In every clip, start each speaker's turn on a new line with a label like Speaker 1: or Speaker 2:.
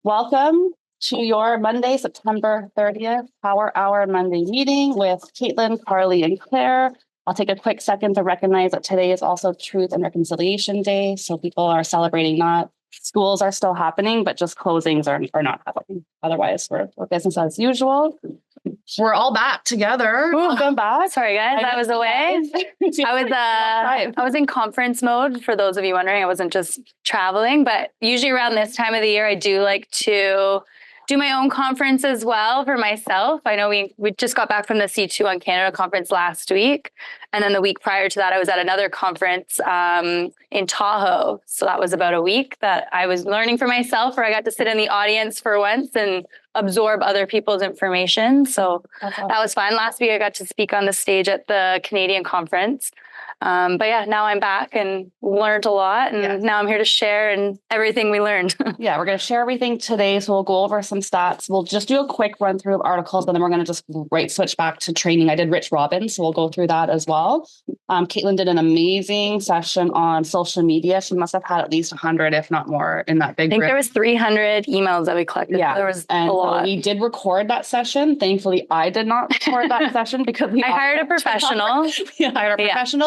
Speaker 1: Welcome to your Monday, September 30th Power Hour Monday meeting with Katelyn, Carly, and Claire. I'll take a quick second to recognize that today is also Truth and Reconciliation Day. So people are celebrating that. Schools are still happening, but just closings are not happening. Otherwise, we're business as usual. We're all back together. Welcome back.
Speaker 2: Sorry, guys, I was away. I was in conference mode. For those of you wondering, I wasn't just traveling, but usually around this time of the year, I do like to do my own conference as well for myself. I know we just got back from the C2 on Canada conference last week. And then the week prior to that, I was at another conference in Tahoe. So that was about a week that I was learning for myself, where I got to sit in the audience for once and absorb other people's information. So that was fun. Last week, I got to speak on the stage at the Canadian conference. But yeah, now I'm back and learned a lot. And now I'm here to share and everything we learned.
Speaker 1: Yeah, we're going to share everything today. So we'll go over some stats. We'll just do a quick run through of articles, and then we're going to just switch back to training. I did Robbins, so we'll go through that as well. Katelyn did an amazing session on social media. She must have had at least 100, if not more, in that big
Speaker 2: I think
Speaker 1: group.
Speaker 2: There was 300 emails that we collected.
Speaker 1: Yeah,
Speaker 2: there was a lot.
Speaker 1: We did record that session. Thankfully, I did not record that session because
Speaker 2: I hired a professional.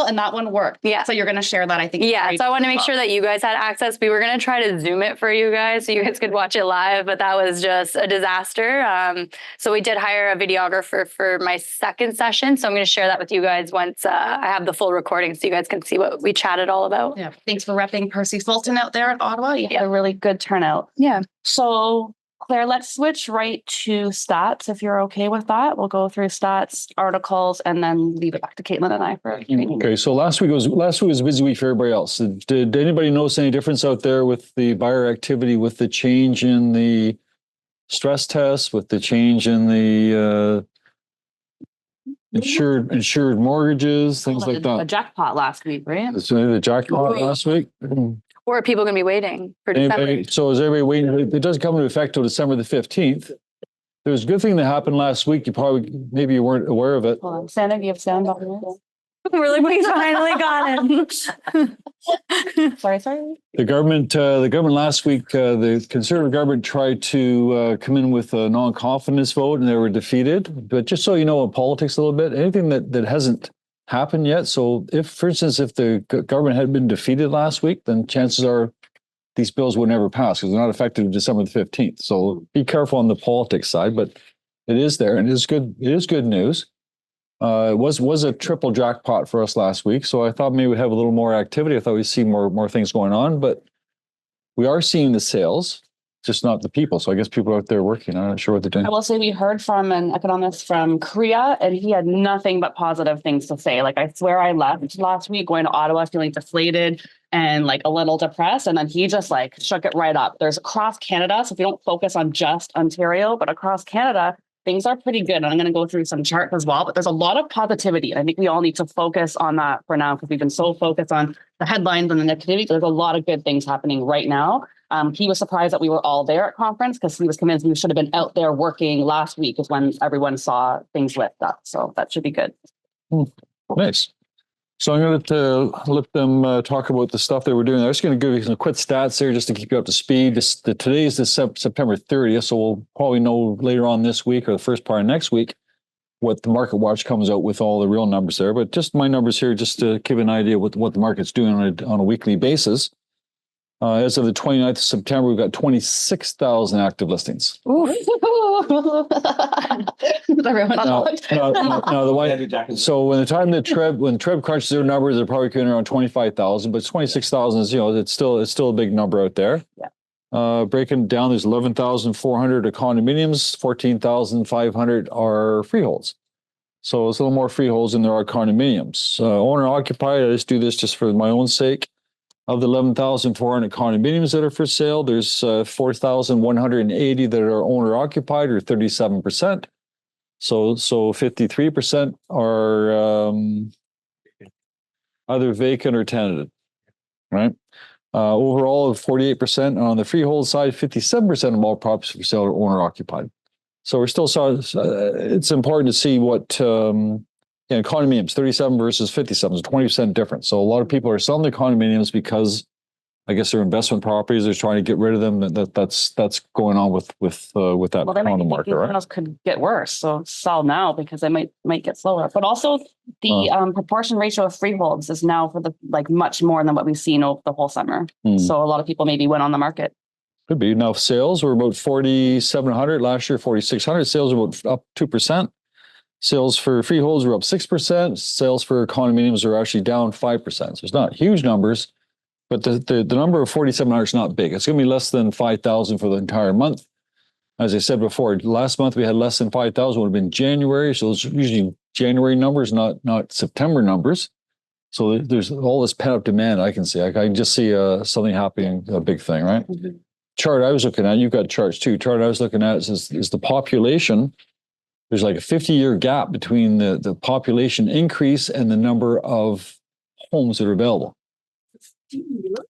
Speaker 1: And that one worked. Yeah. So you're going to share that, I think.
Speaker 2: Yeah. So I want to make sure that you guys had access. We were going to try to Zoom it for you guys so you guys could watch it live, but that was just a disaster. So we did hire a videographer for my second session. So I'm going to share that with you guys once I have the full recording so you guys can see what we chatted all about.
Speaker 1: Yeah. Thanks for repping Percy Fulton out there at Ottawa. You had a really good turnout.
Speaker 2: Yeah.
Speaker 1: So Claire, let's switch right to stats, if you're okay with that. We'll go through stats, articles, and then leave it back to Katelyn and I for training.
Speaker 3: Okay, so last week was a busy week for everybody else. Did anybody notice any difference out there with the buyer activity, with the change in the stress test, with the change in the insured mortgages, things like that?
Speaker 1: A jackpot last week, right?
Speaker 3: So the jackpot last week.
Speaker 2: Or are people going to be waiting for December?
Speaker 3: So is everybody waiting? It doesn't come into effect till December the 15th. There was a good thing that happened last week. Maybe you weren't aware of it.
Speaker 1: Hold on. Santa, do you have sound on this?
Speaker 2: Really, we finally got it.
Speaker 1: Sorry.
Speaker 3: The government last week, the Conservative government tried to come in with a non-confidence vote, and they were defeated. But just so you know, in politics a little bit, anything that hasn't happened yet. So for instance, if the government had been defeated last week, then chances are these bills would never pass because they're not effective December the 15th. So be careful on the politics side, but it is there, and it is good. It is good news. It was a triple jackpot for us last week. So I thought maybe we'd have a little more activity. I thought we'd see more things going on, but we are seeing the sales, just not the people. So I guess people are out there working. I'm not sure what they're doing.
Speaker 1: I will say we heard from an economist from Korea, and he had nothing but positive things to say. Like, I swear I left last week going to Ottawa feeling deflated and like a little depressed. And then he just like shook it right up. There's across Canada. So if you don't focus on just Ontario, but across Canada, things are pretty good. And I'm going to go through some charts as well, but there's a lot of positivity. And I think we all need to focus on that for now, because we've been so focused on the headlines and the negativity. There's a lot of good things happening right now. He was surprised that we were all there at conference because he was convinced we should have been out there working last week, is when everyone saw things lift up. So that should be good.
Speaker 3: Nice. So I'm going to let them talk about the stuff they were doing. I'm just going to give you some quick stats here just to keep you up to speed. Today is September 30th, so we'll probably know later on this week or the first part of next week what the Market Watch comes out with, all the real numbers there. But just my numbers here, just to give an idea what the market's doing on a weekly basis. As of the 29th of September, we've got 26,000 active listings. So when Treb crunches their numbers, they're probably coming around 25,000, but 26,000 is, it's still a big number out there. Yeah. Breaking down, there's 11,400 are condominiums, 14,500 are freeholds. So it's a little more freeholds than there are condominiums. Owner occupied, I just do this just for my own sake. Of the 11,400 condominiums that are for sale, there's 4,180 that are owner occupied, or 37%. So 53% are either vacant or tenanted, right? Overall, 48%. On the freehold side, 57% of all properties for sale are owner occupied. So we're still, it's important to see what condominiums, 37 versus 57 is a 20% difference. So a lot of people are selling their condominiums because I guess they're investment properties. They're trying to get rid of them. That's going on with that
Speaker 1: Well, they might
Speaker 3: on the
Speaker 1: be
Speaker 3: market,
Speaker 1: thinking
Speaker 3: right?
Speaker 1: house could get worse, so sell now because they might get slower. But also the proportion ratio of freeholds is now for the like much more than what we've seen over the whole summer. So a lot of people maybe went on the market.
Speaker 3: Could be. Now sales were about 4,700 last year, 4,600. Sales were about up 2%. Sales for freeholds were up 6%. Sales for condominiums are actually down 5%. So it's not huge numbers. But the number of 4,700 is not big. It's going to be less than 5,000 for the entire month. As I said before, last month we had less than 5,000 would have been January. So it's usually January numbers, not September numbers. So there's all this pent up demand I can see. I can just see something happening, a big thing, right? Chart I was looking at, you've got charts too. Chart I was looking at is the population. There's like a 50-year gap between the population increase and the number of homes that are available.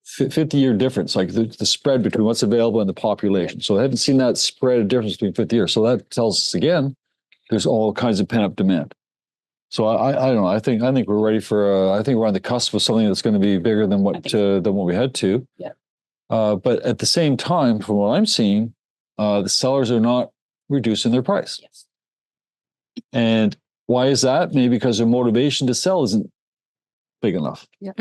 Speaker 3: 50-year difference, like the spread between what's available and the population. So I haven't seen that spread of difference between 50 years. So that tells us again, there's all kinds of pent up demand. So I don't know. I think we're ready for. I think we're on the cusp of something that's going to be bigger than what we had to.
Speaker 1: Yeah.
Speaker 3: But at the same time, from what I'm seeing, the sellers are not reducing their price.
Speaker 1: Yes.
Speaker 3: And why is that? Maybe because their motivation to sell isn't big enough.
Speaker 1: Yeah.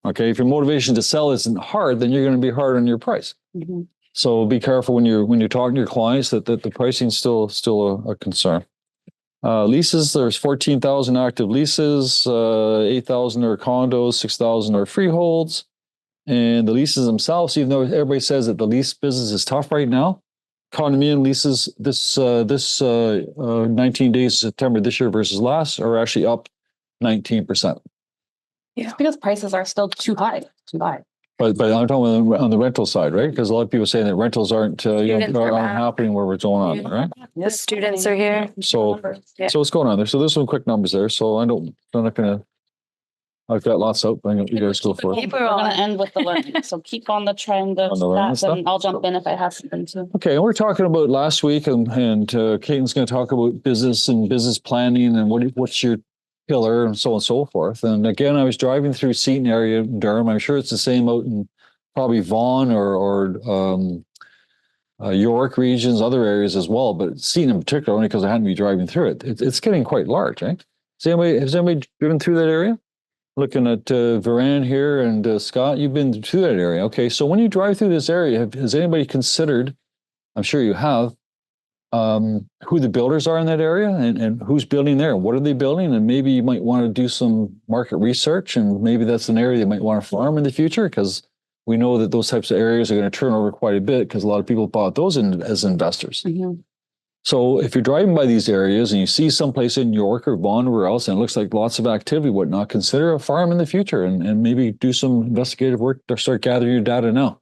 Speaker 3: Okay, if your motivation to sell isn't hard, then you're going to be hard on your price. So be careful when you're talking to your clients that the pricing is still a concern. Leases, there's 14,000 active leases, 8,000 are condos, 6,000 are freeholds, and the leases themselves, even though everybody says that the lease business is tough right now, condominium leases this 19 days of September this year versus last are actually up 19%.
Speaker 1: Yeah, it's because prices are still too high.
Speaker 3: But I'm talking on the rental side, right? Because a lot of people are saying that rentals aren't aren't happening where it's going on, right?
Speaker 2: The students are here.
Speaker 3: So what's going on there? So there's some quick numbers there. So I'm not gonna. I've got lots out. But you guys go for it.
Speaker 1: We're going to end with the learning. So keep on the trend of that, and I'll jump in if I have something too.
Speaker 3: Okay, and we're talking about last week, and Katelyn's going to talk about business and business planning and what's your pillar and so on and so forth. And again, I was driving through Seton area, Durham. I'm sure it's the same out in probably Vaughan or York regions, other areas as well. But Seton in particular, only because I hadn't been driving through it. It's getting quite large, right? Has anybody driven through that area? Looking at Varan here and Scott, you've been through that area. Okay, so when you drive through this area, has anybody considered, I'm sure you have, who the builders are in that area and who's building there? What are they building? And maybe you might want to do some market research, and maybe that's an area you might want to farm in the future, because we know that those types of areas are going to turn over quite a bit because a lot of people bought those as investors. So if you're driving by these areas and you see someplace in York or Vaughan or else, and it looks like lots of activity, whatnot, consider a farm in the future and maybe do some investigative work to start gathering your data now.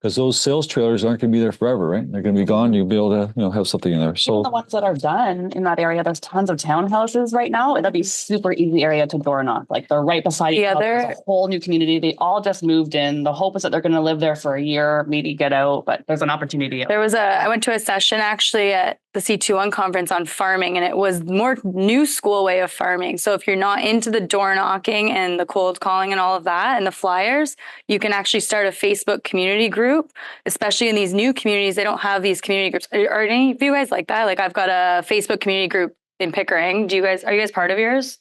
Speaker 3: Because those sales trailers aren't going to be there forever, right? They're going to be gone. You'll be able to, have something in there. So
Speaker 1: even the ones that are done in that area, there's tons of townhouses right now. It'll be super easy area to door knock. Like they're right beside each other. There's a whole new community. They all just moved in. The hope is that they're going to live there for a year, maybe get out. But there's an opportunity. I went to a session actually at the C21 conference on farming, and it was more new school way of farming. So if you're not into the door knocking and the cold calling and all of that and the flyers, you can actually start a Facebook community group, especially in these new communities. They don't have these community groups. Are any of you guys like that? Like I've got a Facebook community group in Pickering. Are you guys part of yours?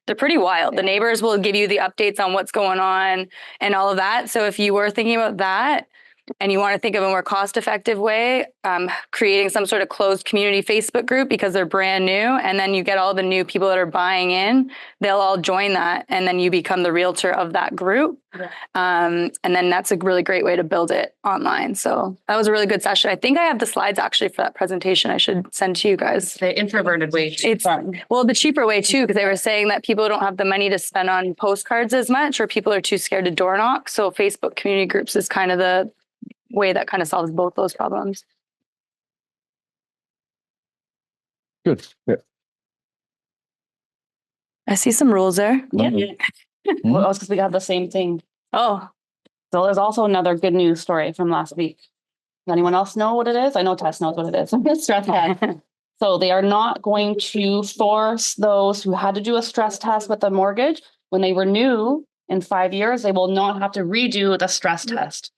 Speaker 1: They're pretty wild. The neighbors will give you the updates on what's going on and all of that. So if you were thinking about that, and you want to think of a more cost-effective way, creating some sort of closed community Facebook group because they're brand new, and then you get all the new people that are buying in, they'll all join that, and then you become the realtor of that group. Yeah. And then that's a really great way to build it online. So that was a really good session. I think I have the slides actually for that presentation I should send to you guys. The introverted way. Well, the cheaper way too, because they were saying that people don't have the money to spend on postcards as much, or people are too scared to door knock. So Facebook community groups is kind of the way that kind of solves both those problems.
Speaker 3: Good. Yeah.
Speaker 2: I see some rules there.
Speaker 1: Yeah. Well, because we got the same thing. Oh, so there's also another good news story from last week. Does anyone else know what it is? I know Tess knows what it is. Stress test. So they are not going to force those who had to do a stress test with a mortgage when they renew in 5 years, they will not have to redo the stress test.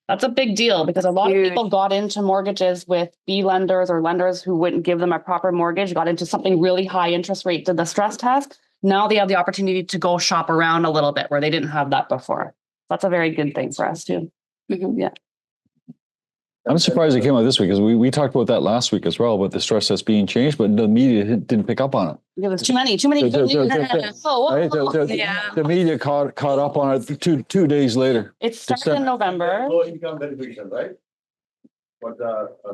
Speaker 1: That's a big deal because a lot of people got into mortgages with B lenders or lenders who wouldn't give them a proper mortgage, got into something really high interest rate, did the stress test. Now they have the opportunity to go shop around a little bit where they didn't have that before. That's a very good thing for us too. Yeah.
Speaker 3: I'm surprised it came out this week because we talked about that last week as well, about the stress test being changed, but the media didn't pick up on it.
Speaker 1: Because there's too many.
Speaker 3: The media caught up on it two days later.
Speaker 1: It started in November.
Speaker 4: Low income verification, right? What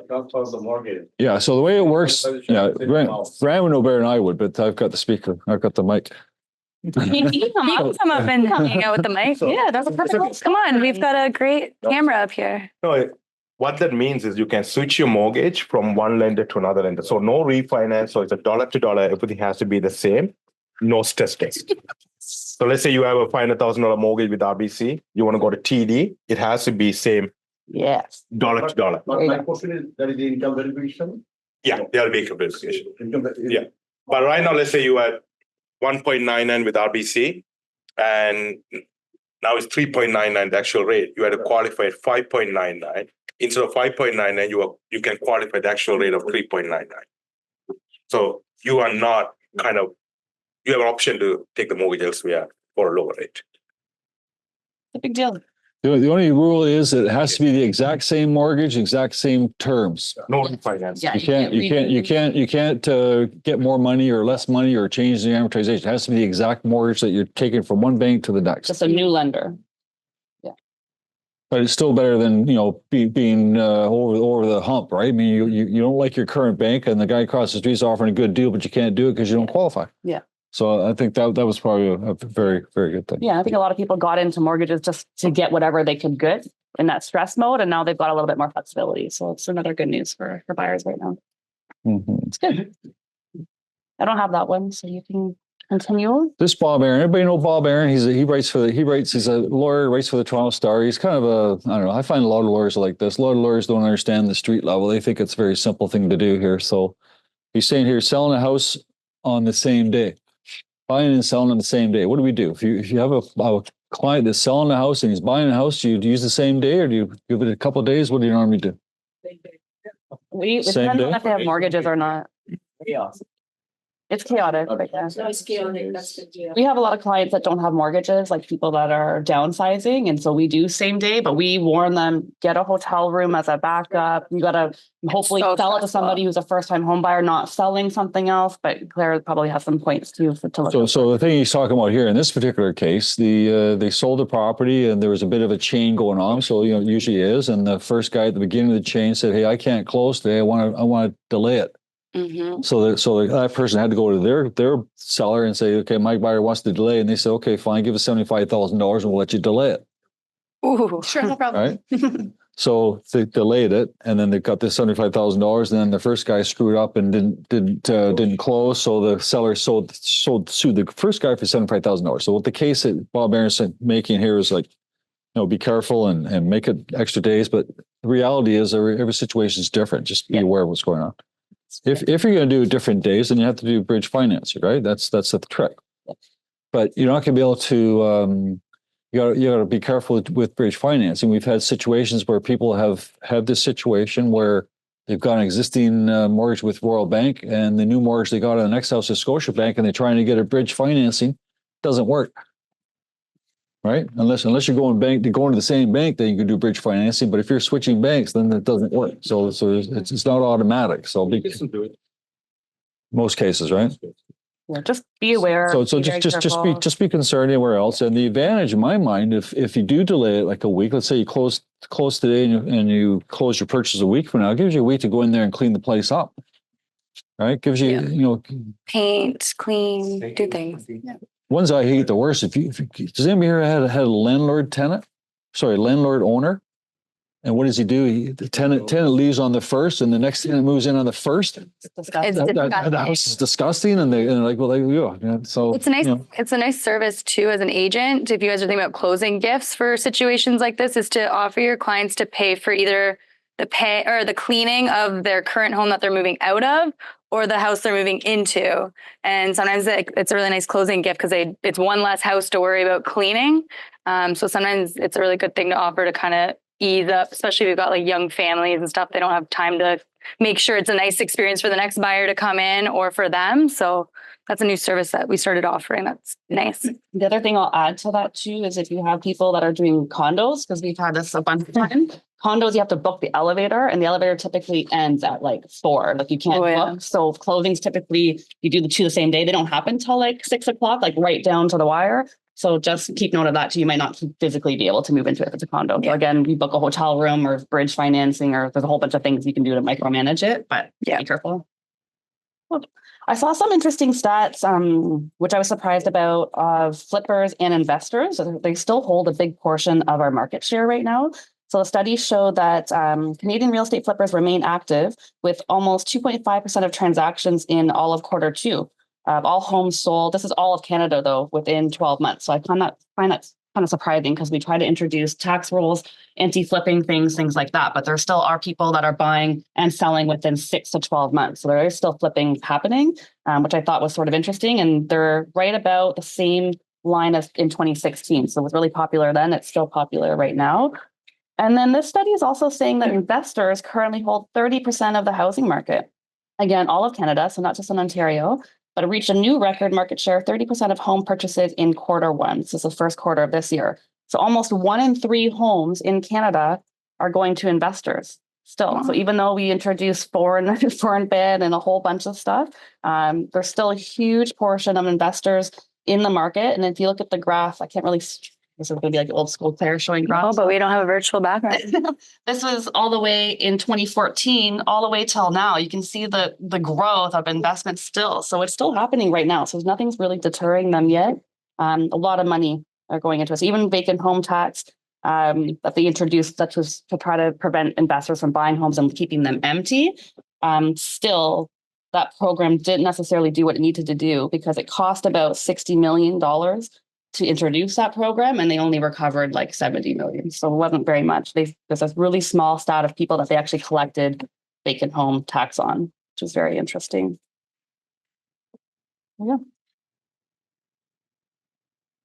Speaker 4: comes from the mortgage.
Speaker 3: Yeah, so the way it works, Graham would know better than I would, but I've got the speaker, I've got the mic.
Speaker 2: You can come up and hang out with the mic.
Speaker 1: Yeah, that's a perfect.
Speaker 2: Come on, we've got a great camera up here.
Speaker 4: No, what that means is you can switch your mortgage from one lender to another lender. So no refinance, so it's a dollar to dollar, everything has to be the same, no stress test. So let's say you have a $500,000 mortgage with RBC, you want to go to TD, it has to be same.
Speaker 1: Yes.
Speaker 4: Dollar to dollar.
Speaker 5: My question is, that is the income verification?
Speaker 4: Yeah, there'll be income verification. Yeah. But right now, let's say you had 1.99 with RBC and now it's 3.99, the actual rate. You had to qualify at 5.99. Instead of 5.99, you can qualify the actual rate of 3.99. So you are not you have an option to take the mortgage elsewhere for a lower rate.
Speaker 1: A big deal.
Speaker 3: The only rule is that it has to be the exact same mortgage, exact same terms.
Speaker 4: No refinance.
Speaker 1: Yeah,
Speaker 3: You can't get more money or less money or change the amortization. It has to be the exact mortgage that you're taking from one bank to the next.
Speaker 1: Just a new lender.
Speaker 3: But it's still better than, being over the hump, right? I mean, you don't like your current bank and the guy across the street is offering a good deal, but you can't do it because you don't qualify.
Speaker 1: Yeah.
Speaker 3: So I think that was probably a very, very good thing.
Speaker 1: Yeah, I think a lot of people got into mortgages just to get whatever they could get in that stress mode, and now they've got a little bit more flexibility. So it's another good news for buyers right now.
Speaker 3: Mm-hmm.
Speaker 1: It's good. I don't have that one, so you can continue.
Speaker 3: This Bob Aaron, everybody know Bob Aaron? He's a lawyer, writes for the Toronto Star. He's kind of I don't know. I find a lot of lawyers like this. A lot of lawyers don't understand the street level. They think it's a very simple thing to do here. So he's saying here, selling a house on the same day, buying and selling on the same day. What do we do? If you have a client that's selling a house and he's buying a house, do you use the same day or do you give it a couple of days? What do you normally do?
Speaker 1: It depends on if they have mortgages or not. It's chaotic. But yeah.
Speaker 6: It's chaotic. That's the deal.
Speaker 1: We have a lot of clients that don't have mortgages, like people that are downsizing. And so we do same day, but we warn them, get a hotel room as a backup. You got to hopefully sell it to somebody who's a first time home buyer, not selling something else. But Claire probably has some points too to look.
Speaker 3: So the thing he's talking about here in this particular case, they sold the property and there was a bit of a chain going on. So, it usually is. And the first guy at the beginning of the chain said, hey, I can't close today. I want to delay it.
Speaker 2: Mm-hmm.
Speaker 3: So that person had to go to their seller and say, okay, my buyer wants to delay. And they said, okay, fine, give us $75,000 and we'll let you delay it.
Speaker 2: Ooh,
Speaker 1: Sure, no problem.
Speaker 3: Right? So they delayed it and then they got this $75,000 and then the first guy screwed up and didn't close. So the seller sued the first guy for $75,000. So what the case that Bob Aaron's making here is like, be careful and make it extra days. But the reality is every situation is different. Just be aware of what's going on. If you're going to do different days, then you have to do bridge financing, right? That's the trick. But you're not going to be able to. You got to be careful with bridge financing. We've had situations where people have had this situation where they've got an existing mortgage with Royal Bank, and the new mortgage they got on the next house is Scotiabank, and they're trying to get a bridge financing. Doesn't work, right? Unless you're going to the same bank, then you can do bridge financing. But if you're switching banks, then it doesn't work. So it's not automatic. So most cases, right?
Speaker 1: Yeah, just be aware.
Speaker 3: So just be concerned anywhere else. And the advantage in my mind, if you do delay it like a week, let's say you close today and you close your purchase a week from now, it gives you a week to go in there and clean the place up. Right? Gives you
Speaker 2: paint, clean, do things. Yeah.
Speaker 3: Ones I hate the worst. Does anybody here had a landlord owner? And what does he do? The tenant leaves on the first, and the next tenant moves in on the first.
Speaker 1: It's disgusting.
Speaker 3: The house is disgusting, and they're like, well, so
Speaker 2: it's nice. It's a nice service too, as an agent. If you guys are thinking about closing gifts for situations like this, is to offer your clients to pay for either the cleaning of their current home that they're moving out of, or the house they're moving into. And sometimes it's a really nice closing gift because it's one less house to worry about cleaning. So sometimes it's a really good thing to offer to kind of ease up, especially if you've got like young families and stuff. They don't have time to make sure it's a nice experience for the next buyer to come in or for them. So that's a new service that we started offering. That's nice.
Speaker 1: The other thing I'll add to that too is if you have people that are doing condos, because we've had this a bunch of times, condos, you have to book the elevator, and the elevator typically ends at like 4. Like you can't book. So closings typically, you do the 2 the same day. They don't happen till like 6 o'clock, like right down to the wire. So just keep note of that too. You might not physically be able to move into it if it's a condo. So again, you book a hotel room or bridge financing, or there's a whole bunch of things you can do to micromanage it, but be careful. I saw some interesting stats, which I was surprised about, of flippers and investors. They still hold a big portion of our market share right now. So the study showed that Canadian real estate flippers remain active with almost 2.5% of transactions in all of Q2. All homes sold. This is all of Canada, though, within 12 months. So I find that kind of surprising because we try to introduce tax rules, anti-flipping things like that. But there still are people that are buying and selling within 6 to 12 months. So there is still flipping happening, which I thought was sort of interesting. And they're right about the same line as in 2016. So it was really popular then. It's still popular right now. And then this study is also saying that investors currently hold 30% of the housing market. Again, all of Canada, so not just in Ontario, but it reached a new record market share, 30% of home purchases in Q1. This is the first quarter of this year. So almost 1 in 3 homes in Canada are going to investors still. Wow. So even though we introduced foreign bid and a whole bunch of stuff, there's still a huge portion of investors in the market. And if you look at the graph, I can't really... This is going to be like old school Clare showing graphs.
Speaker 2: Oh, but we don't have a virtual background.
Speaker 1: This was all the way in 2014, all the way till now. You can see the growth of investment still. So it's still happening right now. So nothing's really deterring them yet. A lot of money are going into it. So even vacant home tax that they introduced, that was to try to prevent investors from buying homes and keeping them empty. Still, that program didn't necessarily do what it needed to do because it cost about $60 million to introduce that program, and they only recovered like 70 million. So it wasn't very much. There's a really small stat of people that they actually collected vacant home tax on, which is very interesting. Yeah.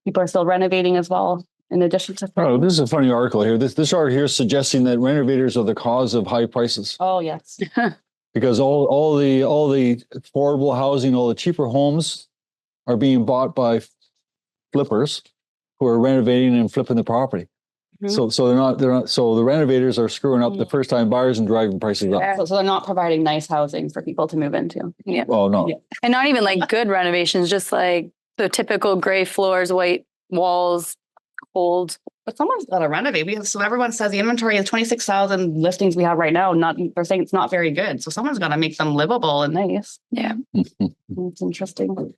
Speaker 1: People are still renovating as well, in addition to...
Speaker 3: Oh, this is a funny article here. This article here is suggesting that renovators are the cause of high prices.
Speaker 1: Oh, yes.
Speaker 3: Because all the affordable housing, all the cheaper homes are being bought by flippers who are renovating and flipping the property. Mm-hmm. So they're not so the renovators are screwing up the first time buyers and driving prices up.
Speaker 1: So they're not providing nice housing for people to move into.
Speaker 2: Yeah.
Speaker 3: Oh no. Yeah.
Speaker 2: And not even like good renovations, just like the typical gray floors, white walls, old.
Speaker 1: But someone's got to renovate. So everyone says the inventory is 26,000 listings we have right now. They're saying it's not very good. So someone's got to make them livable and nice.
Speaker 2: Yeah.
Speaker 1: It's interesting.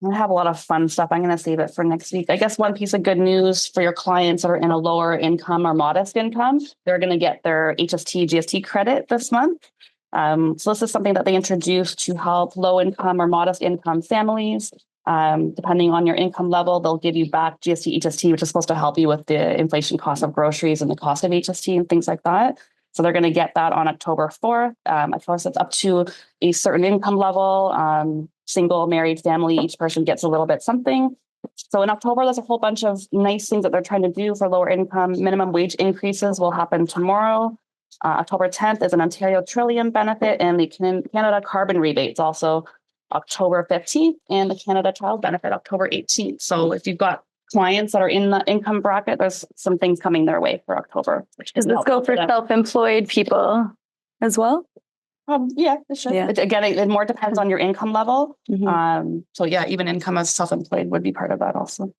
Speaker 1: I have a lot of fun stuff. I'm going to save it for next week. I guess one piece of good news for your clients that are in a lower income or modest income, they're going to get their HST, GST credit this month. So this is something that they introduced to help low income or modest income families. Depending on your income level, they'll give you back GST, HST, which is supposed to help you with the inflation cost of groceries and the cost of HST and things like that. So they're going to get that on October 4th. Of course, it's up to a certain income level. Single, married family, each person gets a little bit something. So in October, there's a whole bunch of nice things that they're trying to do for lower income. Minimum wage increases will happen tomorrow. October 10th is an Ontario Trillium benefit, and the Canada carbon rebates also October 15th, and the Canada Child benefit October 18th. So if you've got clients that are in the income bracket, there's some things coming their way for October.
Speaker 2: Does this go for self-employed people as well?
Speaker 1: Yeah, it should.
Speaker 2: Yeah.
Speaker 1: Again, it more depends on your income level. Mm-hmm. So yeah, even income as self-employed would be part of that also.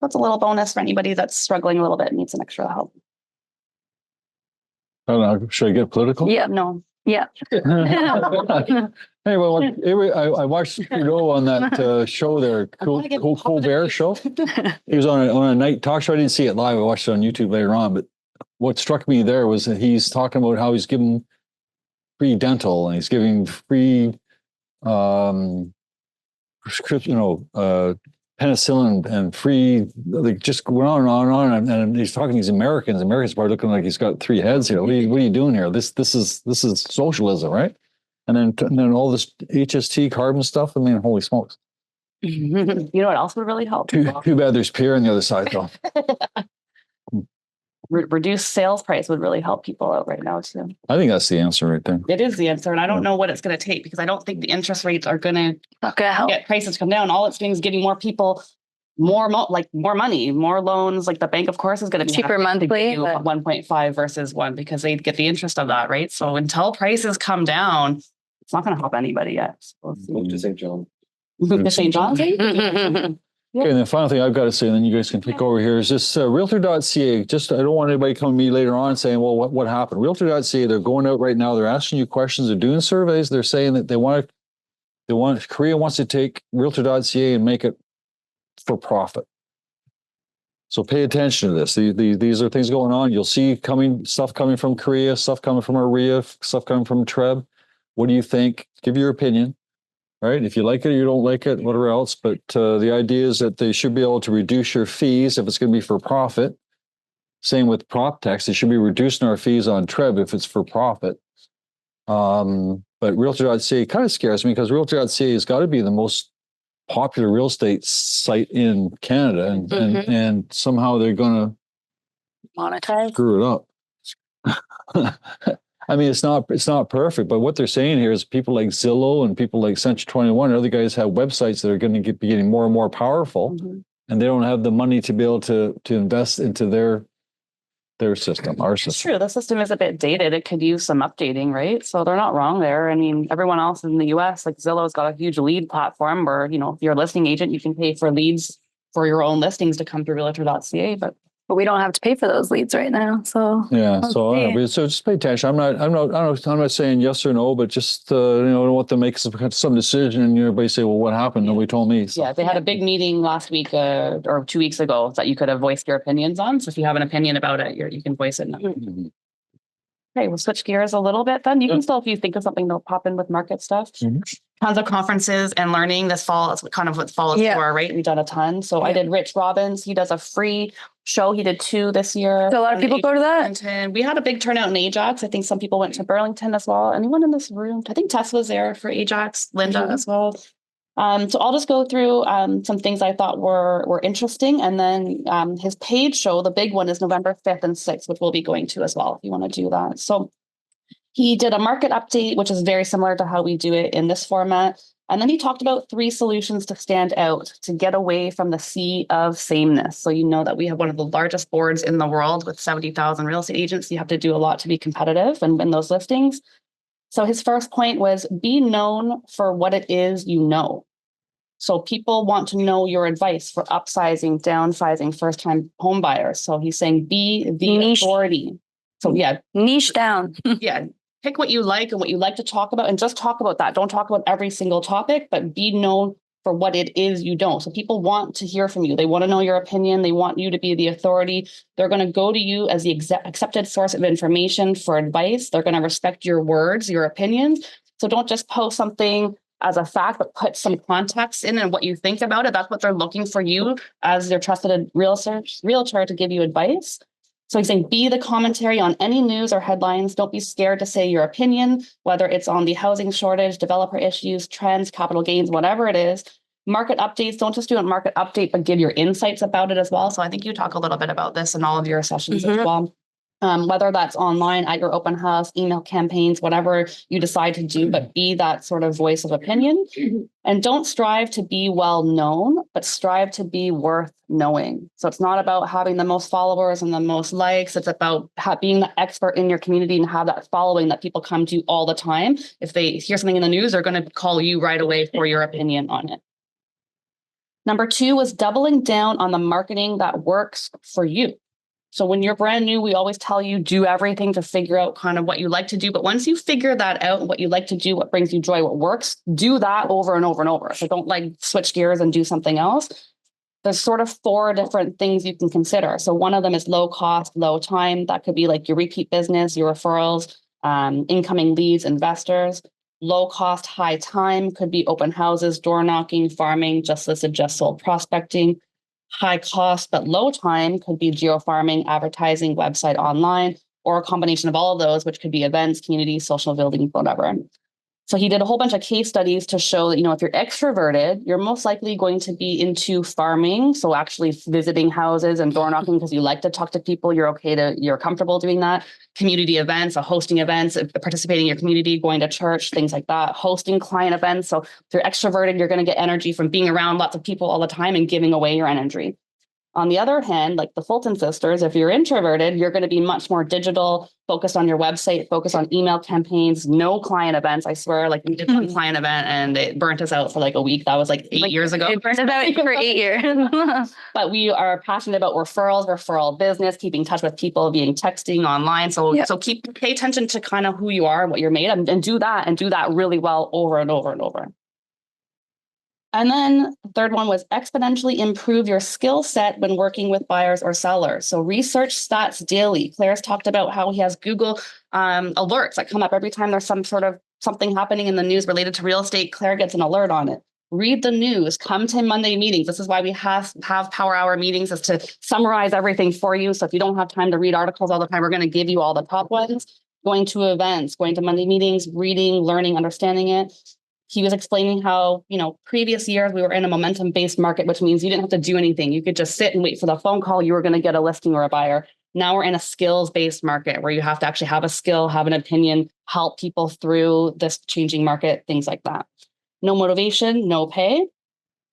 Speaker 1: That's a little bonus for anybody that's struggling a little bit and needs some extra help.
Speaker 3: I don't know. Should I get political?
Speaker 2: Yeah, no. Yeah.
Speaker 3: Anyway, I watched Trudeau on that show there, Colbert show. He was on a night talk show. I didn't see it live. I watched it on YouTube later on. But what struck me there was that he's talking about how he's giving free dental and he's giving free prescription, penicillin and free, like just going on and on and on. And he's talking to these Americans. Americans are looking like he's got 3 heads here. What are you doing here? This is socialism, right? and then all this HST carbon stuff. I mean, holy smokes!
Speaker 1: You know what else would really help?
Speaker 3: Too
Speaker 1: people?
Speaker 3: bad there's peer on the other side, though.
Speaker 1: Reduced sales price would really help people out right now too.
Speaker 3: I think that's the answer right there.
Speaker 1: It is the answer, and I don't know what it's going to take because I don't think the interest rates are going to
Speaker 2: help
Speaker 1: get prices to come down. All it's doing is giving more people more money, more loans. Like the bank, of course, is going to be
Speaker 2: cheaper monthly,
Speaker 1: 1.5 versus 1 because they get the interest of that, right? So until prices come down, it's not going to help anybody yet. So we'll see.
Speaker 5: Move to St. John.
Speaker 1: Move to St. John's.
Speaker 3: Okay, and the final thing I've got to say, and then you guys can take over here, is this Realtor.ca. Just, I don't want anybody coming to me later on saying, well, what happened? Realtor.ca, they're going out right now. They're asking you questions. They're doing surveys. They're saying that Korea wants to take Realtor.ca and make it for profit. So pay attention to this. These are things going on. You'll see stuff coming from Korea, stuff coming from Aria, stuff coming from Treb. What do you think? Give your opinion. Right? If you like it or you don't like it, whatever else. But the idea is that they should be able to reduce your fees if it's going to be for profit. Same with PropTex. They should be reducing our fees on Treb if it's for profit. But Realtor.ca kind of scares me because Realtor.ca has got to be the most popular real estate site in Canada. And somehow they're going to
Speaker 2: monetize,
Speaker 3: screw it up. I mean, it's not perfect, but what they're saying here is people like Zillow and people like Century 21 and other guys have websites that are going to be getting more and more powerful, and they don't have the money to be able to invest into their system, our system.
Speaker 1: It's true. The system is a bit dated. It could use some updating, right? So they're not wrong there. I mean, everyone else in the US, like Zillow's got a huge lead platform where, if you're a listing agent, you can pay for leads for your own listings to come through Realtor.ca, but
Speaker 2: we don't have to pay for those leads right now. So
Speaker 3: yeah, so just pay attention. I'm not saying yes or no, but just want to make some decision, and everybody say, well, what happened? Nobody told me. So.
Speaker 1: Yeah, they had a big meeting last week or 2 weeks ago that you could have voiced your opinions on. So if you have an opinion about it, you can voice it now. Okay, we'll switch gears a little bit then. You can still, if you think of something, they'll pop in with market stuff. Tons of conferences and learning this fall. It's kind of what fall is for, right? We've done a ton. So I did Rich Robbins. He does a free show. He did 2 this year.
Speaker 2: So a lot of people go to that.
Speaker 1: We had a big turnout in Ajax. I think some people went to Burlington as well. Anyone in this room? I think Tess was there for Ajax, Linda as well. So I'll just go through some things I thought were interesting. And then his paid show, the big one, is November 5th and 6th, which we'll be going to as well if you want to do that. So he did a market update, which is very similar to how we do it in this format. And then he talked about 3 solutions to stand out, to get away from the sea of sameness. So you know that we have one of the largest boards in the world with 70,000 real estate agents. You have to do a lot to be competitive and win those listings. So his first point was be known for what it is you know. So people want to know your advice for upsizing, downsizing, first-time home buyers. So he's saying be the
Speaker 2: niche
Speaker 1: authority. So yeah.
Speaker 2: Niche down.
Speaker 1: Yeah. Pick what you like and what you like to talk about and just talk about that. Don't talk about every single topic, but be known for what it is you don't. So people want to hear from you. They want to know your opinion. They want you to be the authority. They're going to go to you as the accepted source of information for advice. They're going to respect your words, your opinions. So don't just post something as a fact, but put some context in and what you think about it. That's what they're looking for you as their trusted realtor to give you advice. So he's saying, be the commentary on any news or headlines. Don't be scared to say your opinion, whether it's on the housing shortage, developer issues, trends, capital gains, whatever it is. Market updates, don't just do a market update, but give your insights about it as well. So I think you talk a little bit about this in all of your sessions as well. Whether that's online at your open house, email campaigns, whatever you decide to do, but be that sort of voice of opinion. And don't strive to be well known, but strive to be worth knowing. So it's not about having the most followers and the most likes. It's about being the expert in your community and have that following that people come to all the time. If they hear something in the news, they're going to call you right away for your opinion on it. Number 2 was doubling down on the marketing that works for you. So when you're brand new, we always tell you do everything to figure out kind of what you like to do. But once you figure that out, what you like to do, what brings you joy, what works, do that over and over and over. So don't switch gears and do something else. There's sort of 4 different things you can consider. So one of them is low cost, low time. That could be like your repeat business, your referrals, incoming leads, investors. Low cost, high time could be open houses, door knocking, farming, just listed, just sold, prospecting. High cost, but low time could be geofarming, advertising, website, online, or a combination of all of those, which could be events, community, social building, whatever. So he did a whole bunch of case studies to show that, if you're extroverted, you're most likely going to be into farming. So actually visiting houses and door knocking because you like to talk to people. You're comfortable doing that. Community events, hosting events, participating in your community, going to church, things like that, hosting client events. So if you're extroverted, you're going to get energy from being around lots of people all the time and giving away your energy. On the other hand, like the Fulton sisters, if you're introverted, you're going to be much more digital, focused on your website, focused on email campaigns, no client events. I swear, like we did one client event and it burnt us out for like a week. That was like 8 years ago.
Speaker 2: It burnt us out for 8 years.
Speaker 1: But we are passionate about referral business, keeping in touch with people, being texting online. So pay attention to kind of who you are and what you're made of, and do that really well over and over and over. And then the third one was exponentially improve your skill set when working with buyers or sellers. So research stats daily. Claire's talked about how he has Google alerts that come up every time there's some sort of something happening in the news related to real estate. Claire gets an alert on it. Read the news, come to Monday meetings. This is why we have power hour meetings, is to summarize everything for you. So if you don't have time to read articles all the time, we're going to give you all the top ones. Going to events, going to Monday meetings, reading, learning, understanding it. He was explaining how, previous years we were in a momentum-based market, which means you didn't have to do anything. You could just sit and wait for the phone call. You were going to get a listing or a buyer. Now we're in a skills-based market where you have to actually have a skill, have an opinion, help people through this changing market, things like that. No motivation, no pay.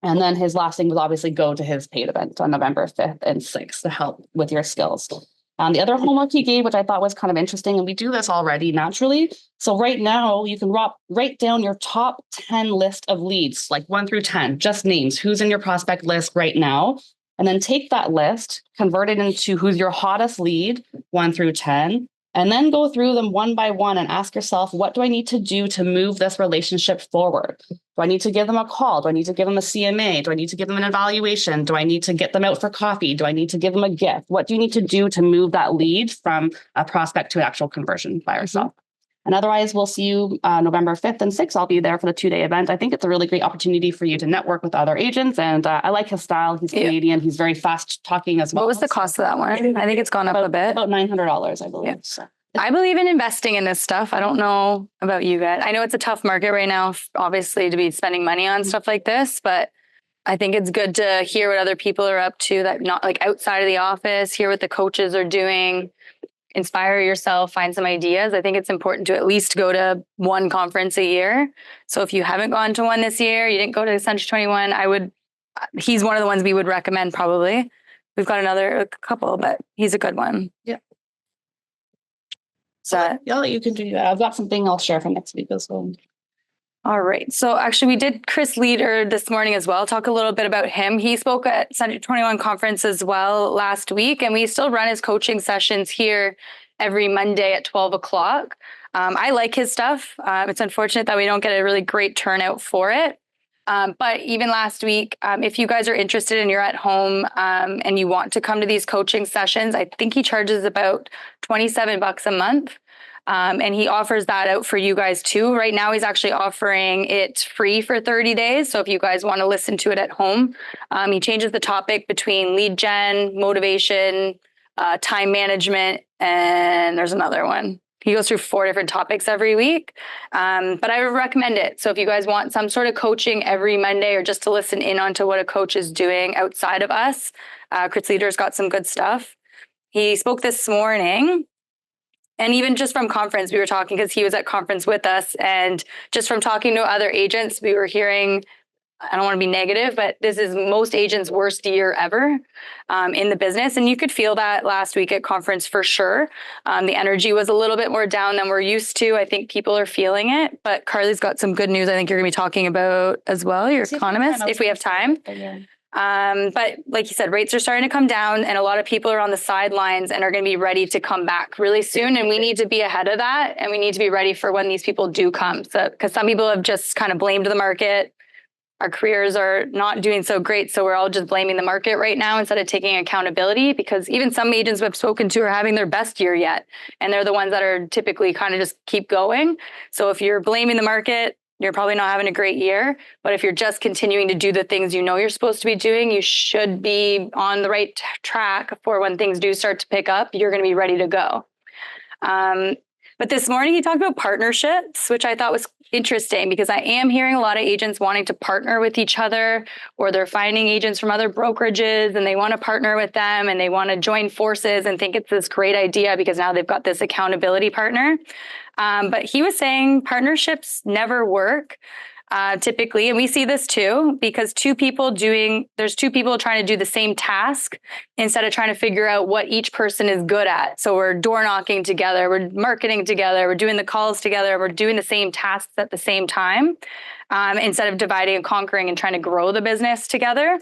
Speaker 1: And then his last thing was obviously go to his paid event on November 5th and 6th to help with your skills. The other homework he gave, which I thought was kind of interesting, and we do this already naturally. So right now you can write down your top 10 list of leads, like 1 through 10, just names, who's in your prospect list right now. And then take that list, convert it into who's your hottest lead, 1 through 10, and then go through them one by one and ask yourself, what do I need to do to move this relationship forward? Do I need to give them a call? Do I need to give them a CMA? Do I need to give them an evaluation? Do I need to get them out for coffee? Do I need to give them a gift? What do you need to do to move that lead from a prospect to an actual conversion by yourself? And otherwise, we'll see you November 5th and 6th. I'll be there for the 2-day event. I think it's a really great opportunity for you to network with other agents. And I like his style. He's Canadian. He's very fast talking as well.
Speaker 2: What was the cost of that one? I think it's gone up a bit.
Speaker 1: About $900, I believe. Yeah. So.
Speaker 2: I believe in investing in this stuff. I don't know about you guys. I know it's a tough market right now, obviously, to be spending money on stuff like this, but I think it's good to hear what other people are up to, that not like outside of the office, hear what the coaches are doing, inspire yourself, find some ideas. I think it's important to at least go to one conference a year. So if you haven't gone to one this year, you didn't go to Century 21, he's one of the ones we would recommend probably. We've got a couple, but he's a good one.
Speaker 1: Yeah. So you can do that. I've got something I'll share for next week as well.
Speaker 2: All right. So actually we did Chris Leader this morning as well. Talk a little bit about him. He spoke at Century 21 conference as well last week, and we still run his coaching sessions here every Monday at 12 o'clock. I like his stuff. It's unfortunate that we don't get a really great turnout for it. But even last week, if you guys are interested and you're at home and you want to come to these coaching sessions, I think he charges about $27 a month. And he offers that out for you guys too. Right now, he's actually offering it free for 30 days. So if you guys want to listen to it at home, he changes the topic between lead gen, motivation, time management, and there's another one. He goes through 4 different topics every week, but I would recommend it. So if you guys want some sort of coaching every Monday or just to listen in onto what a coach is doing outside of us, Chris Leader's got some good stuff. He spoke this morning, and even just from conference, we were talking because he was at conference with us, and just from talking to other agents, we were hearing, I don't want to be negative, but this is most agents' worst year ever in the business. And you could feel that last week at conference for sure. The energy was a little bit more down than we're used to. I think people are feeling it. But Carly's got some good news I think you're going to be talking about as well, your economist, if we have time. But like you said, rates are starting to come down, and a lot of people are on the sidelines and are going to be ready to come back really soon. And we need to be ahead of that. And we need to be ready for when these people do come. So, because some people have just kind of blamed the market. Our careers are not doing so great, so we're all just blaming the market right now instead of taking accountability, because even some agents we've spoken to are having their best year yet, and they're the ones that are typically kind of just keep going. So if you're blaming the market, you're probably not having a great year. But if you're just continuing to do the things you know you're supposed to be doing, you should be on the right track for when things do start to pick up. You're going to be ready to go. But this morning he talked about partnerships, which I thought was interesting because I am hearing a lot of agents wanting to partner with each other, or they're finding agents from other brokerages and they want to partner with them and they want to join forces and think it's this great idea because now they've got this accountability partner. But he was saying partnerships never work. Typically, and we see this too, because there's two people trying to do the same task instead of trying to figure out what each person is good at. So we're door knocking together, we're marketing together, we're doing the calls together, we're doing the same tasks at the same time, instead of dividing and conquering and trying to grow the business together.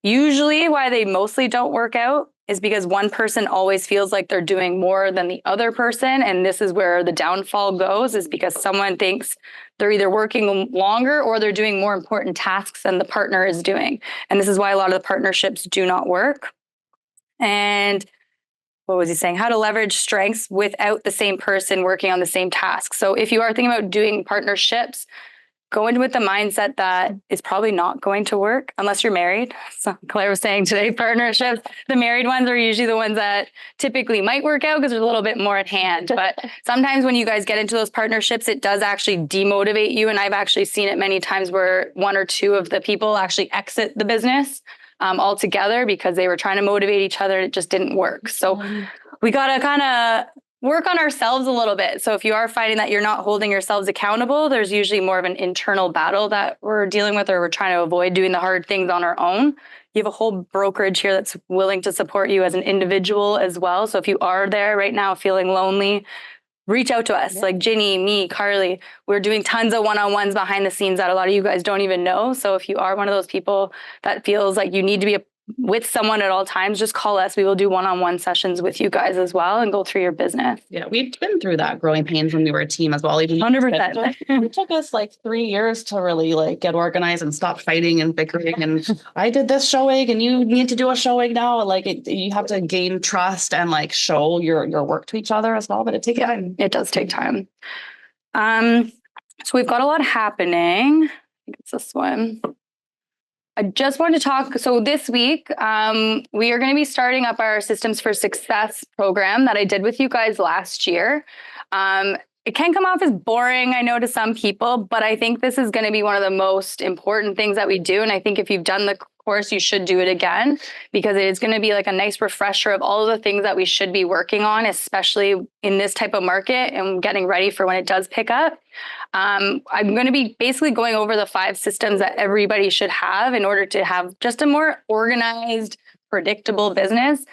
Speaker 2: Usually why they mostly don't work out is because one person always feels like they're doing more than the other person. And this is where the downfall goes, is because someone thinks they're either working longer or they're doing more important tasks than the partner is doing. And this is why a lot of the partnerships do not work. And what was he saying? How to leverage strengths without the same person working on the same task. So if you are thinking about doing partnerships, go in with the mindset that it's probably not going to work unless you're married. So Claire was saying today, partnerships, the married ones are usually the ones that typically might work out because there's a little bit more at hand. But sometimes when you guys get into those partnerships, it does actually demotivate you. And I've actually seen it many times where one or two of the people actually exit the business altogether because they were trying to motivate each other. It just didn't work. So we got to kind of work on ourselves a little bit. So if you are finding that you're not holding yourselves accountable, there's usually more of an internal battle that we're dealing with, or we're trying to avoid doing the hard things on our own. You have a whole brokerage here that's willing to support you as an individual as well. So if you are there right now feeling lonely, reach out to us, like Ginny, me, Carly. We're doing tons of one-on-ones behind the scenes that a lot of you guys don't even know. So if you are one of those people that feels like you need to be with someone at all times, just call us. We will do one-on-one sessions with you guys as well and go through your business.
Speaker 1: Yeah, we've been through that growing pains when we were a team as well. Even
Speaker 2: 100%.
Speaker 1: It took us like 3 years to really like get organized and stop fighting and bickering. And I did this showing and you need to do a showing now. Like you have to gain trust and like show your work to each other as well. But it takes time.
Speaker 2: It does take time. So we've got a lot happening. I think it's this one. I just wanted to talk. So this week, we are going to be starting up our Systems for Success program that I did with you guys last year. It can come off as boring, I know, to some people, but I think this is going to be one of the most important things that we do. And I think if you've done the course, you should do it again, because it is going to be like a nice refresher of all of the things that we should be working on, especially in this type of market and getting ready for when it does pick up. I'm going to be basically going over the 5 systems that everybody should have in order to have just a more organized, predictable business.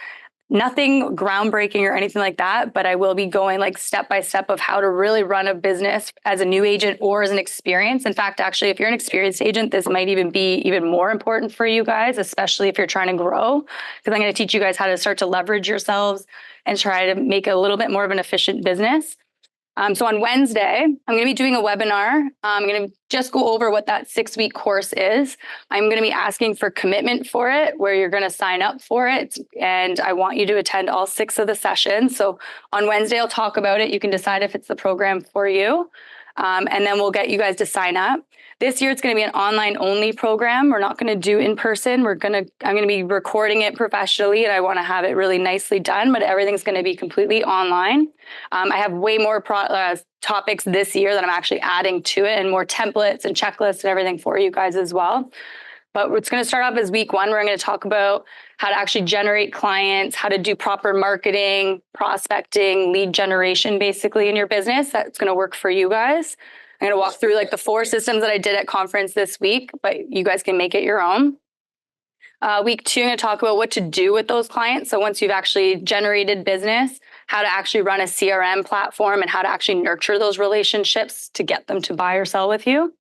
Speaker 2: Nothing groundbreaking or anything like that, but I will be going like step by step of how to really run a business as a new agent or as an experienced. In fact, actually, if you're an experienced agent, this might even be even more important for you guys, especially if you're trying to grow, because I'm going to teach you guys how to start to leverage yourselves and try to make a little bit more of an efficient business. So on Wednesday, I'm going to be doing a webinar. I'm going to just go over what that 6-week course is. I'm going to be asking for commitment for it, where you're going to sign up for it. And I want you to attend all 6 of the sessions. So on Wednesday, I'll talk about it. You can decide if it's the program for you. And then we'll get you guys to sign up. This year, it's going to be an online only program. We're not going to do in person. I'm going to be recording it professionally, and I want to have it really nicely done, but everything's going to be completely online. I have way more topics this year that I'm actually adding to it, and more templates and checklists and everything for you guys as well. But it's going to start off as week 1. We're going to talk about how to actually generate clients, how to do proper marketing, prospecting, lead generation, basically in your business. That's going to work for you guys. I'm going to walk through like the 4 systems that I did at conference this week, but you guys can make it your own. Week 2, I'm going to talk about what to do with those clients. So once you've actually generated business, how to actually run a CRM platform and how to actually nurture those relationships to get them to buy or sell with you.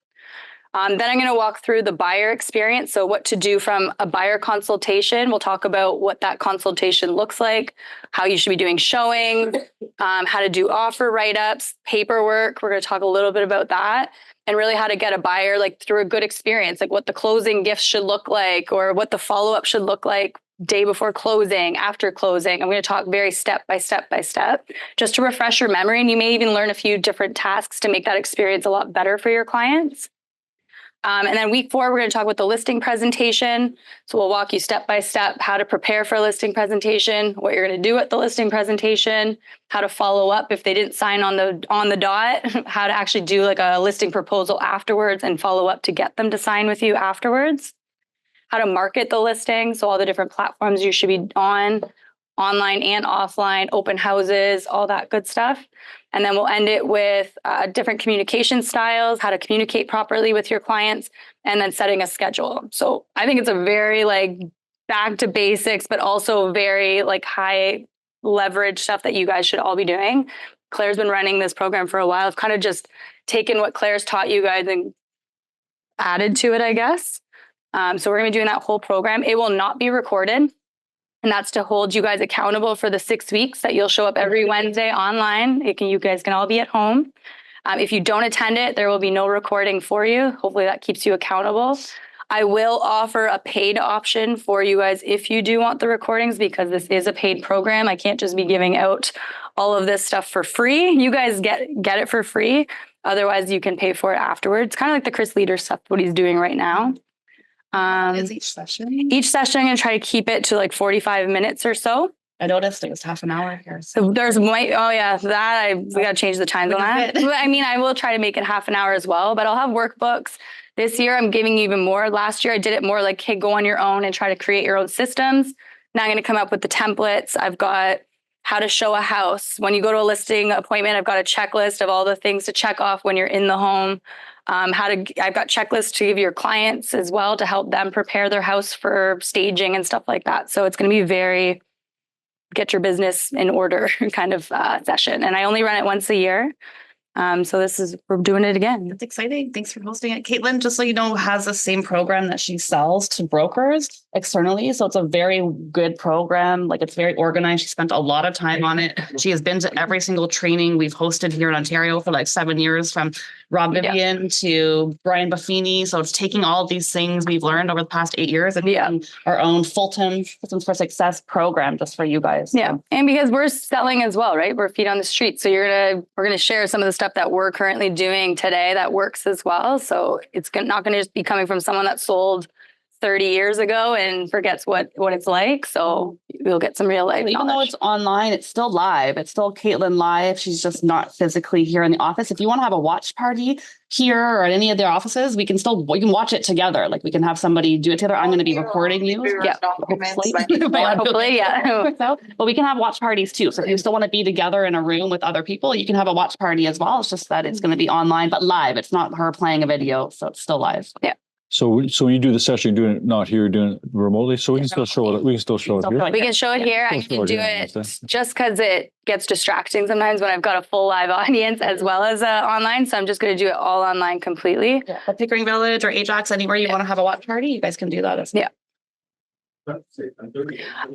Speaker 2: Then I'm going to walk through the buyer experience. So what to do from a buyer consultation. We'll talk about what that consultation looks like, how you should be doing showings, how to do offer write-ups, paperwork. We're going to talk a little bit about that, and really how to get a buyer like through a good experience, like what the closing gifts should look like, or what the follow-up should look like day before closing, after closing. I'm going to talk very step by step, just to refresh your memory. And you may even learn a few different tasks to make that experience a lot better for your clients. And then week 4, we're going to talk about the listing presentation. So we'll walk you step by step how to prepare for a listing presentation, what you're going to do at the listing presentation, how to follow up if they didn't sign on the dot, how to actually do like a listing proposal afterwards and follow up to get them to sign with you afterwards, how to market the listing. So all the different platforms you should be on, online and offline, open houses, all that good stuff. And then we'll end it with different communication styles, how to communicate properly with your clients, and then setting a schedule. So I think it's a very like back to basics, but also very like high leverage stuff that you guys should all be doing. Claire's been running this program for a while. I've kind of just taken what Claire's taught you guys and added to it, I guess. So we're going to be doing that whole program. It will not be recorded. And that's to hold you guys accountable for the 6 weeks that you'll show up every Wednesday online. You guys can all be at home. If you don't attend it, there will be no recording for you. Hopefully that keeps you accountable. I will offer a paid option for you guys if you do want the recordings, because this is a paid program. I can't just be giving out all of this stuff for free. You guys get it for free. Otherwise, you can pay for it afterwards. Kind of like the Chris Leader stuff, what he's doing right now.
Speaker 1: Is each session?
Speaker 2: Each session, I'm going to try to keep it to like 45 minutes or so.
Speaker 1: I noticed it was half an hour here.
Speaker 2: So we got to change the times on that. I mean, I will try to make it half an hour as well, but I'll have workbooks. This year, I'm giving you even more. Last year, I did it more like, hey, go on your own and try to create your own systems. Now I'm going to come up with the templates. I've got how to show a house. When you go to a listing appointment, I've got a checklist of all the things to check off when you're in the home. I've got checklists to give your clients as well to help them prepare their house for staging and stuff like that. So it's going to be very get your business in order kind of session. And I only run it once a year. So we're doing it again.
Speaker 1: That's exciting. Thanks for hosting it. Katelyn, just so you know, has the same program that she sells to brokers externally. So it's a very good program. Like, it's very organized. She spent a lot of time on it. She has been to every single training we've hosted here in Ontario for like 7 years, from Rob Vivian to Brian Buffini. So it's taking all of these things we've learned over the past 8 years and making our own Fulton Systems for Success program just for you guys.
Speaker 2: Yeah. And because we're selling as well, right? We're feet on the street. So we're going to share some of the stuff that we're currently doing today that works as well. So it's not going to just be coming from someone that sold 30 years ago and forgets what it's like. So we'll get some real life knowledge.
Speaker 1: Even though it's online, it's still live. It's still Katelyn live. She's just not physically here in the office. If you want to have a watch party here or at any of their offices, we can watch it together. Like, we can have somebody do it together. I'm going to be recording you.
Speaker 2: Yeah. Hopefully, yeah.
Speaker 1: But we can have watch parties too. So if you still want to be together in a room with other people, you can have a watch party as well. It's just that it's going to be online, but live. It's not her playing a video. So it's still live.
Speaker 2: Yeah.
Speaker 3: So when you do the session, you're doing it not here, you're doing it remotely. So we can still show it. We can still show it here.
Speaker 2: We can show it here. I can do it just because it gets distracting sometimes when I've got a full live audience as well as online. So I'm just going to do it all online completely.
Speaker 1: Yeah. But Pickering Village or Ajax, anywhere you want to have a watch party, you guys can do that as well.
Speaker 2: Yeah.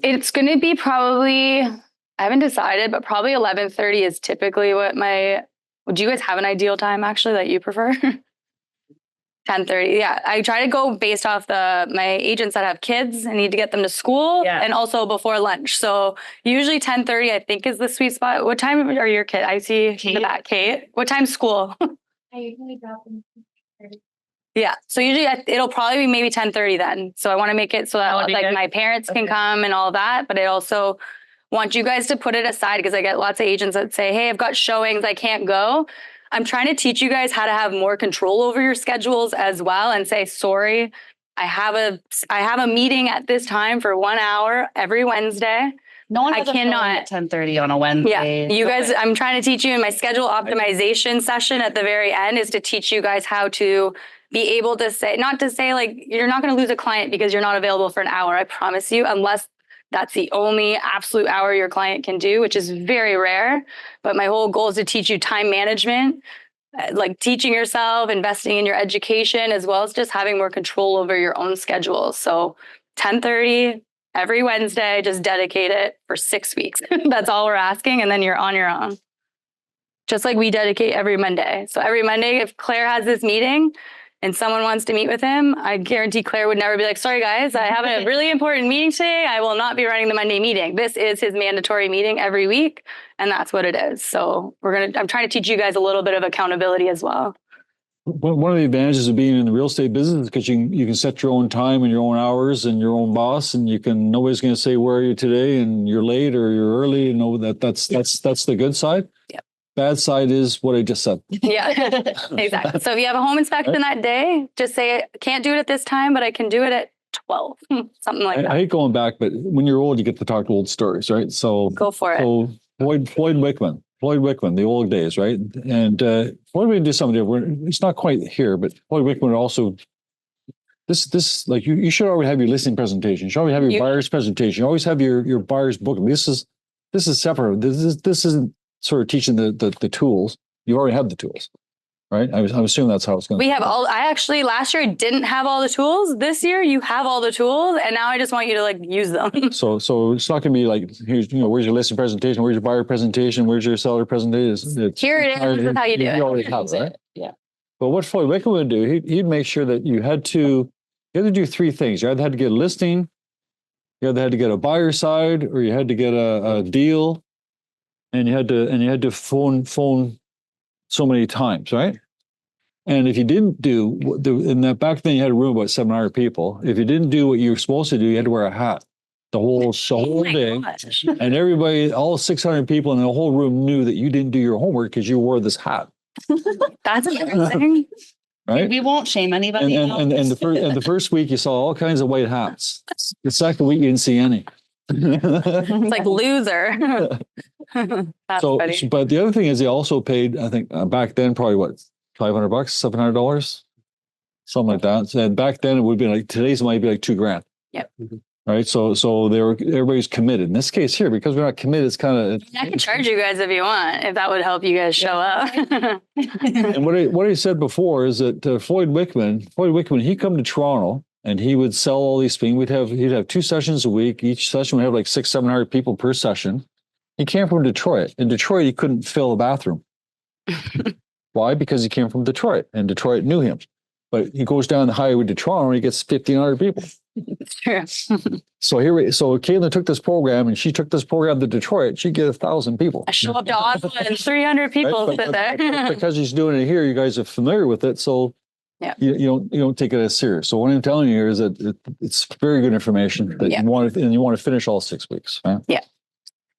Speaker 2: It's going to be probably, I haven't decided, but probably 11:30 is typically do you guys have an ideal time actually that you prefer? 10:30. Yeah. I try to go based off my agents that have kids. I need to get them to school and also before lunch. So usually 10:30, I think, is the sweet spot. What time are your kids? I see Kate. The back. Kate. What time's school?
Speaker 6: I usually drop them.
Speaker 2: Yeah. So usually it'll probably be maybe 10:30 then. So I want to make it so that like my parents can come and all that. But I also want you guys to put it aside because I get lots of agents that say, hey, I've got showings, I can't go. I'm trying to teach you guys how to have more control over your schedules as well and say, sorry, I have a meeting at this time for 1 hour every Wednesday.
Speaker 1: No one has
Speaker 2: cannot
Speaker 1: at 10:30 on a Wednesday.
Speaker 2: Yeah, you guys, I'm trying to teach you in my schedule optimization session at the very end is to teach you guys how to be able to say, not to say like, you're not going to lose a client because you're not available for an hour. I promise you, unless that's the only absolute hour your client can do, which is very rare. But my whole goal is to teach you time management, like teaching yourself, investing in your education, as well as just having more control over your own schedule. So 10:30 every Wednesday, just dedicate it for 6 weeks. That's all we're asking. And then you're on your own. Just like we dedicate every Monday. So every Monday, if Claire has this meeting, and someone wants to meet with him, I guarantee Claire would never be like, sorry guys, I have a really important meeting today. I will not be running the Monday meeting. This is his mandatory meeting every week. And that's what it is. So I'm trying to teach you guys a little bit of accountability as well.
Speaker 3: One of the advantages of being in the real estate business is because you can set your own time and your own hours and your own boss, and nobody's going to say, where are you today? And you're late or you're early. That's the good side.
Speaker 2: Yep.
Speaker 3: Bad side is what I just said.
Speaker 2: Yeah, exactly. So if you have a home inspection that day, just say, can't do it at this time, but I can do it at 12, something like that.
Speaker 3: I hate going back, but when you're old, you get to talk to old stories, right? So
Speaker 2: Go for it.
Speaker 3: So Floyd Wickman, the old days, right? And Floyd Wickman did something different. It's not quite here, but Floyd Wickman also, this like you should already have your listing presentation. You should already have your buyer's presentation. You always have your buyer's book. This is separate. This isn't sort of teaching the tools. You already have the tools, right? I'm assuming that's how it's going.
Speaker 2: We have all. I actually last year didn't have all the tools. This year you have all the tools, and now I just want you to like use them.
Speaker 3: So it's not going to be like, here's where's your listing presentation, where's your buyer presentation, where's your seller presentation.
Speaker 2: Here it is. This is how you do it.
Speaker 3: You already have, right?
Speaker 1: Yeah.
Speaker 3: But what Floyd Wickman would do, he'd make sure that you had to do three things. You either had to get a listing, you either had to get a buyer side, or you had to get a deal, and you had to phone so many times, right? And if you didn't do, in that back then you had a room about 700 people. If you didn't do what you were supposed to do, you had to wear a hat the whole day.
Speaker 2: Gosh.
Speaker 3: And everybody, all 600 people in the whole room knew that you didn't do your homework because you wore this hat.
Speaker 2: That's embarrassing.
Speaker 3: Right?
Speaker 1: We won't shame anybody.
Speaker 3: And the first week you saw all kinds of white hats. The second week you didn't see any.
Speaker 2: It's like loser. That's funny.
Speaker 3: But the other thing is they also paid, I think back then, probably what, $500, $700, something like that. And back then it would be like, today's might be like $2,000.
Speaker 2: Yep.
Speaker 3: Right. So everybody's committed. In this case here, because we're not committed, it's kind of.
Speaker 2: I can charge you guys if you want, if that would help you guys show up.
Speaker 3: And what I said before is that Floyd Wickman, he'd come to Toronto and he would sell all these things. He'd have 2 sessions a week. Each session would have like 600-700 people per session. He came from Detroit. In Detroit, he couldn't fill a bathroom. Why? Because he came from Detroit and Detroit knew him. But he goes down the highway to Toronto and he gets 1,500 people.
Speaker 2: It's true.
Speaker 3: So Katelyn took this program and she took this program to Detroit. She'd get 1,000 people.
Speaker 2: I show up to Ottawa and 300 people sit there.
Speaker 3: But because he's doing it here, you guys are familiar with it. So
Speaker 2: yeah.
Speaker 3: you don't take it as serious. So what I'm telling you here is that it's very good information that you want to finish all 6 weeks. Right?
Speaker 2: Yeah.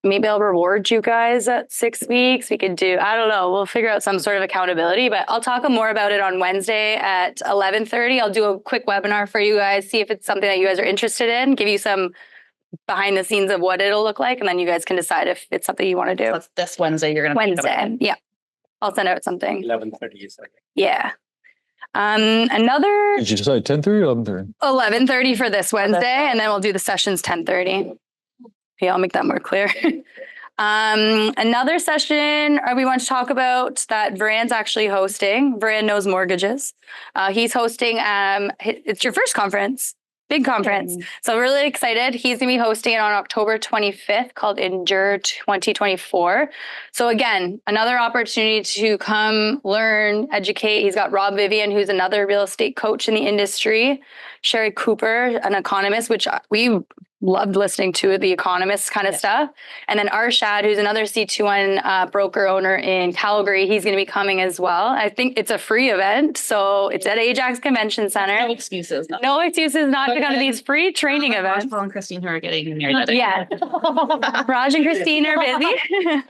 Speaker 2: Maybe I'll reward you guys at 6 weeks. We could do, I don't know, we'll figure out some sort of accountability, but I'll talk more about it on Wednesday at 11:30. I'll do a quick webinar for you guys, see if it's something that you guys are interested in, give you some behind the scenes of what it'll look like, and then you guys can decide if it's something you want to do.
Speaker 1: So this Wednesday, you're going to
Speaker 2: Wednesday. Yeah. I'll send out something.
Speaker 5: 11:30 is like.
Speaker 2: Yeah. Another
Speaker 3: Did you decide 10:30 or 11:30?
Speaker 2: 11:30 for this Wednesday, and then we'll do the sessions 10:30. Yeah, I'll make that more clear. Another session we want to talk about that Varan's actually hosting. Varan Knows Mortgages. He's hosting, it's your first conference, big conference. So really excited. He's going to be hosting it on October 25th called Endure 2024. So again, another opportunity to come learn, educate. He's got Rob Vivian, who's another real estate coach in the industry. Sherry Cooper, an economist, which we loved listening to the economist kind of stuff. And then Arshad, who's another C21 broker owner in Calgary. He's going to be coming as well. I think it's a free event. So it's at Ajax Convention Center.
Speaker 1: No excuses.
Speaker 2: No excuses not to come to these free training events.
Speaker 1: Paul and Christine who are getting married that day.
Speaker 2: Yeah. Raj and Christine are busy.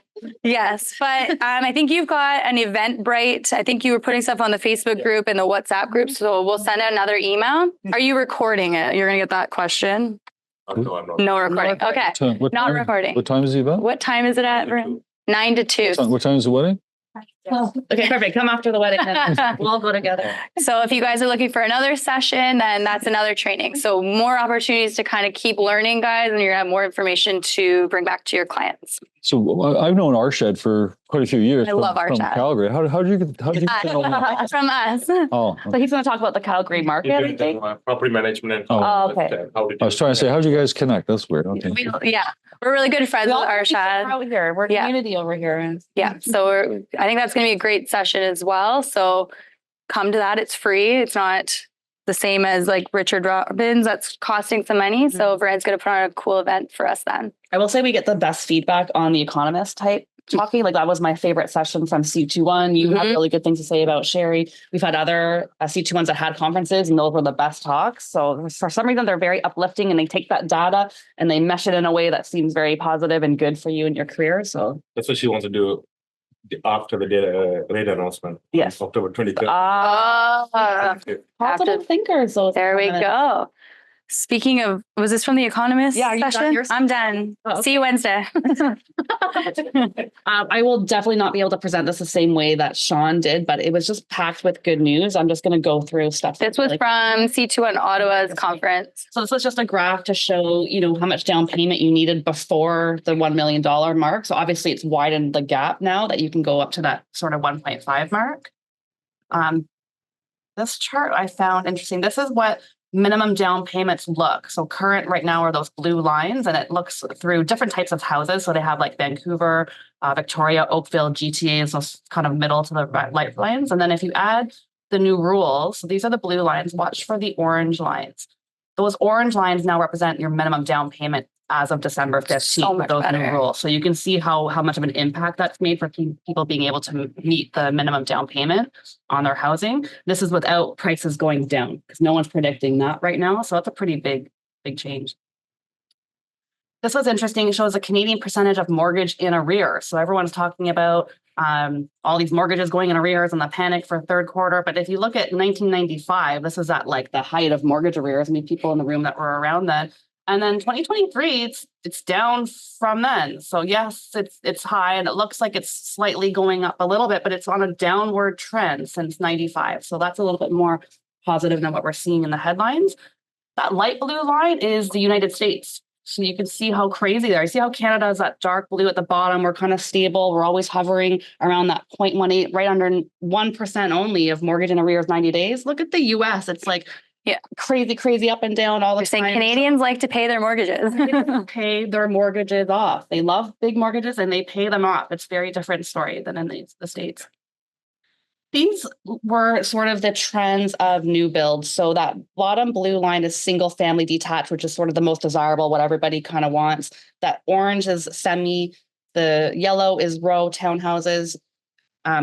Speaker 2: Yes. But I think you've got an Eventbrite. I think you were putting stuff on the Facebook group and the WhatsApp group. So we'll send out another email. Are you recording it? You're going to get that question.
Speaker 4: No, I'm not.
Speaker 2: No recording. Okay.
Speaker 3: So
Speaker 2: Not recording.
Speaker 3: What time is the event?
Speaker 2: What time is it at? 9 to 2.
Speaker 3: What time is the wedding?
Speaker 1: Okay, perfect. Come after the wedding. Then. We'll all go together.
Speaker 2: So if you guys are looking for another session, then that's another training. So more opportunities to kind of keep learning, guys, and you're going to have more information to bring back to your clients.
Speaker 3: So I've known Arshad for quite a few years.
Speaker 2: I love
Speaker 3: from
Speaker 2: Arshad.
Speaker 3: Calgary. How did you
Speaker 2: From us.
Speaker 3: Oh,
Speaker 1: So he's going to talk about the Calgary market, I think.
Speaker 4: Property management.
Speaker 1: Oh, okay.
Speaker 3: I was trying to say, how'd you guys connect? That's weird. Okay.
Speaker 2: We're really good friends with Arshad.
Speaker 1: Out here. We're a community over here.
Speaker 2: Yeah. So I think that's going to be a great session as well. So come to that. It's free. It's not the same as like Richard Robbins. That's costing some money. So Varan's going to put on a cool event for us then.
Speaker 1: I will say we get the best feedback on the economist type talking. Like that was my favorite session from C21. You had really good things to say about Sherry. We've had other C21s that had conferences, and those were the best talks. So for some reason, they're very uplifting, and they take that data and they mesh it in a way that seems very positive and good for you in your career. So
Speaker 4: That's what she wants to do after the data rate announcement.
Speaker 1: Yes.
Speaker 4: October 23rd.
Speaker 1: Positive thinkers. So
Speaker 2: There we go. Speaking of, was this from The Economist
Speaker 1: Yeah, are you done
Speaker 2: session?
Speaker 1: yours?
Speaker 2: I'm done.
Speaker 1: Oh, okay.
Speaker 2: See you Wednesday.
Speaker 1: I will definitely not be able to present this the same way that Sean did, but it was just packed with good news. I'm just going to go through stuff.
Speaker 2: This was from C2 and Ottawa's conference.
Speaker 1: So this was just a graph to show, how much down payment you needed before the $1 million mark. So obviously it's widened the gap now that you can go up to that sort of 1.5 mark. This chart I found interesting. This is what minimum down payments look. So current right now are those blue lines, and it looks through different types of houses. So they have like Vancouver, Victoria, Oakville, GTA, those kind of middle to the light lines. And then if you add the new rules, so these are the blue lines, watch for the orange lines. Those orange lines now represent your minimum down payment as of December 15th with those new rules. So you can see how much of an impact that's made for people being able to meet the minimum down payment on their housing. This is without prices going down because no one's predicting that right now. So that's a pretty big change. This was interesting. It shows a Canadian percentage of mortgage in arrears. So everyone's talking about all these mortgages going in arrears and the panic for third quarter. But if you look at 1995, this is at like the height of mortgage arrears. I mean, people in the room that were around then. And then 2023, it's down from then. So yes, it's high, and it looks like it's slightly going up a little bit, but it's on a downward trend since 95. So that's a little bit more positive than what we're seeing in the headlines. That light blue line is the United States. So you can see how crazy they are. You see how Canada is that dark blue at the bottom. We're kind of stable. We're always hovering around that 0.18, right under 1% only of mortgage in arrears 90 days. Look at the US. It's like crazy up and down all the time.
Speaker 2: You're saying Canadians like to pay their mortgages.
Speaker 1: They pay their mortgages off. They love big mortgages and they pay them off. It's a very different story than in the States. These were sort of the trends of new builds. So that bottom blue line is single family detached, which is sort of the most desirable, what everybody kind of wants. That orange is semi, the yellow is row townhouses.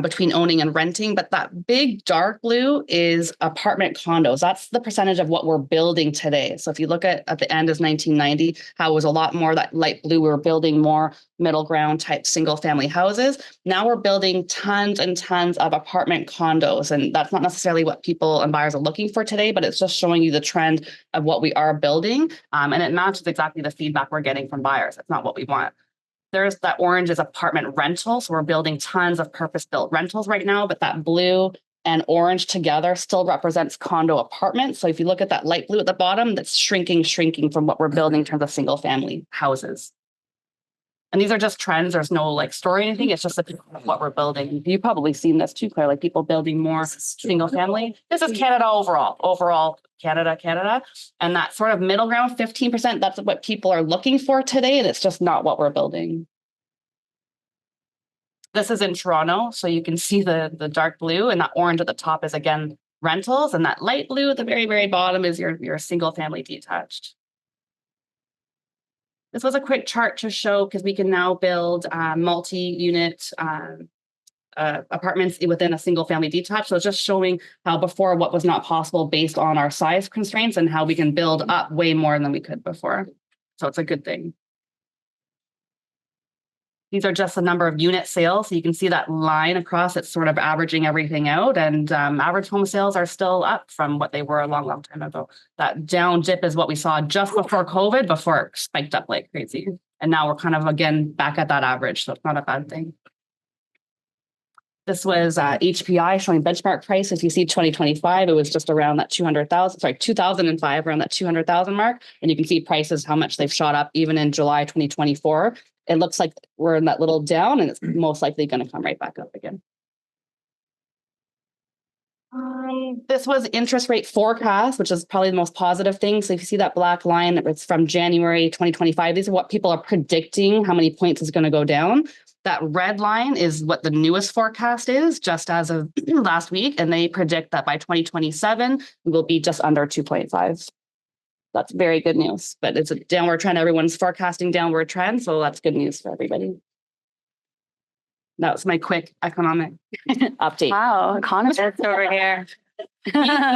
Speaker 1: Between owning and renting, but that big dark blue is apartment condos. That's the percentage of what we're building today. So if you look at the end is 1990, how it was a lot more that light blue, we were building more middle ground type single family houses. Now we're building tons and tons of apartment condos. And that's not necessarily what people and buyers are looking for today, but it's just showing you the trend of what we are building. And it matches exactly the feedback we're getting from buyers. It's not what we want. There's that orange is apartment rental. So we're building tons of purpose-built rentals right now, but that blue and orange together still represents condo apartments. So if you look at that light blue at the bottom, that's shrinking from what we're building in terms of single family houses. And these are just trends. There's no like story or anything. It's just what we're building. You've probably seen this too, Claire, like people building more single family. This is Canada overall Canada. And that sort of middle ground, 15%, that's what people are looking for today. And it's just not what we're building. This is in Toronto. So you can see the dark blue, and that orange at the top is again rentals. And that light blue at the very, very bottom is your single family detached. This was a quick chart to show because we can now build multi-unit apartments within a single family detached. So it's just showing how before what was not possible based on our size constraints and how we can build up way more than we could before. So it's a good thing. These are just the number of unit sales. So you can see that line across, it's sort of averaging everything out. And average home sales are still up from what they were a long time ago. That down dip is what we saw just before COVID, before it spiked up like crazy. And now we're kind of, again, back at that average. So it's not a bad thing. This was HPI showing benchmark price. If you see 2025, it was just around that 2005, around that 200,000 mark. And you can see prices, how much they've shot up even in July 2024. It looks like we're in that little down, and it's most likely going to come right back up again. This was interest rate forecast, which is probably the most positive thing. So if you see that black line, it's from January 2025. These are what people are predicting, how many points is going to go down. That red line is what the newest forecast is, just as of last week. And they predict that by 2027, we will be just under 2.5. That's very good news, but it's a downward trend. Everyone's forecasting downward trend. So that's good news for everybody. That was my quick economic update.
Speaker 2: Wow, economist over here.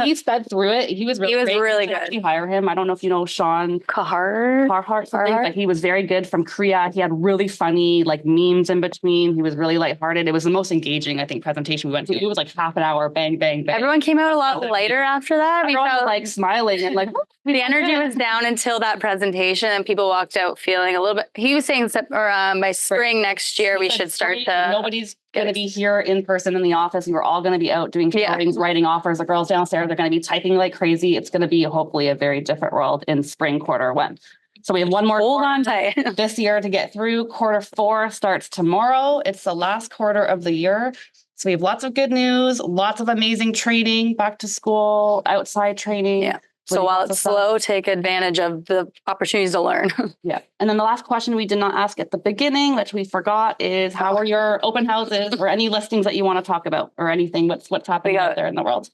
Speaker 1: He sped through it. He was really,
Speaker 2: really
Speaker 1: good.
Speaker 2: good.
Speaker 1: You hire him. I don't know if you know Sean
Speaker 2: Carhart,
Speaker 1: something, but he was very good from Korea. He had really funny like memes in between. He was really lighthearted. It was the most engaging, I think, presentation we went to. It was like half an hour, bang, bang, bang.
Speaker 2: Everyone came out a lot lighter after that.
Speaker 1: Everyone was like smiling and like
Speaker 2: the energy was down until that presentation, and people walked out feeling a little bit. He was saying, by spring next year, we should start to.
Speaker 1: Nobody's going to be here in person in the office. We're all going to be out doing showings, writing offers. The girls downstairs are going to be typing like crazy. It's going to be hopefully a very different world in spring quarter 1. So we have one more
Speaker 2: Hold on tight.
Speaker 1: this year to get through. Quarter 4 starts tomorrow. It's the last quarter of the year. So we have lots of good news, lots of amazing training, back to school, outside training.
Speaker 2: Yeah. So while it's slow, take advantage of the opportunities to learn.
Speaker 1: Yeah. And then the last question we did not ask at the beginning, which we forgot, is how are your open houses or any listings that you want to talk about or anything? What's happening out there in the world?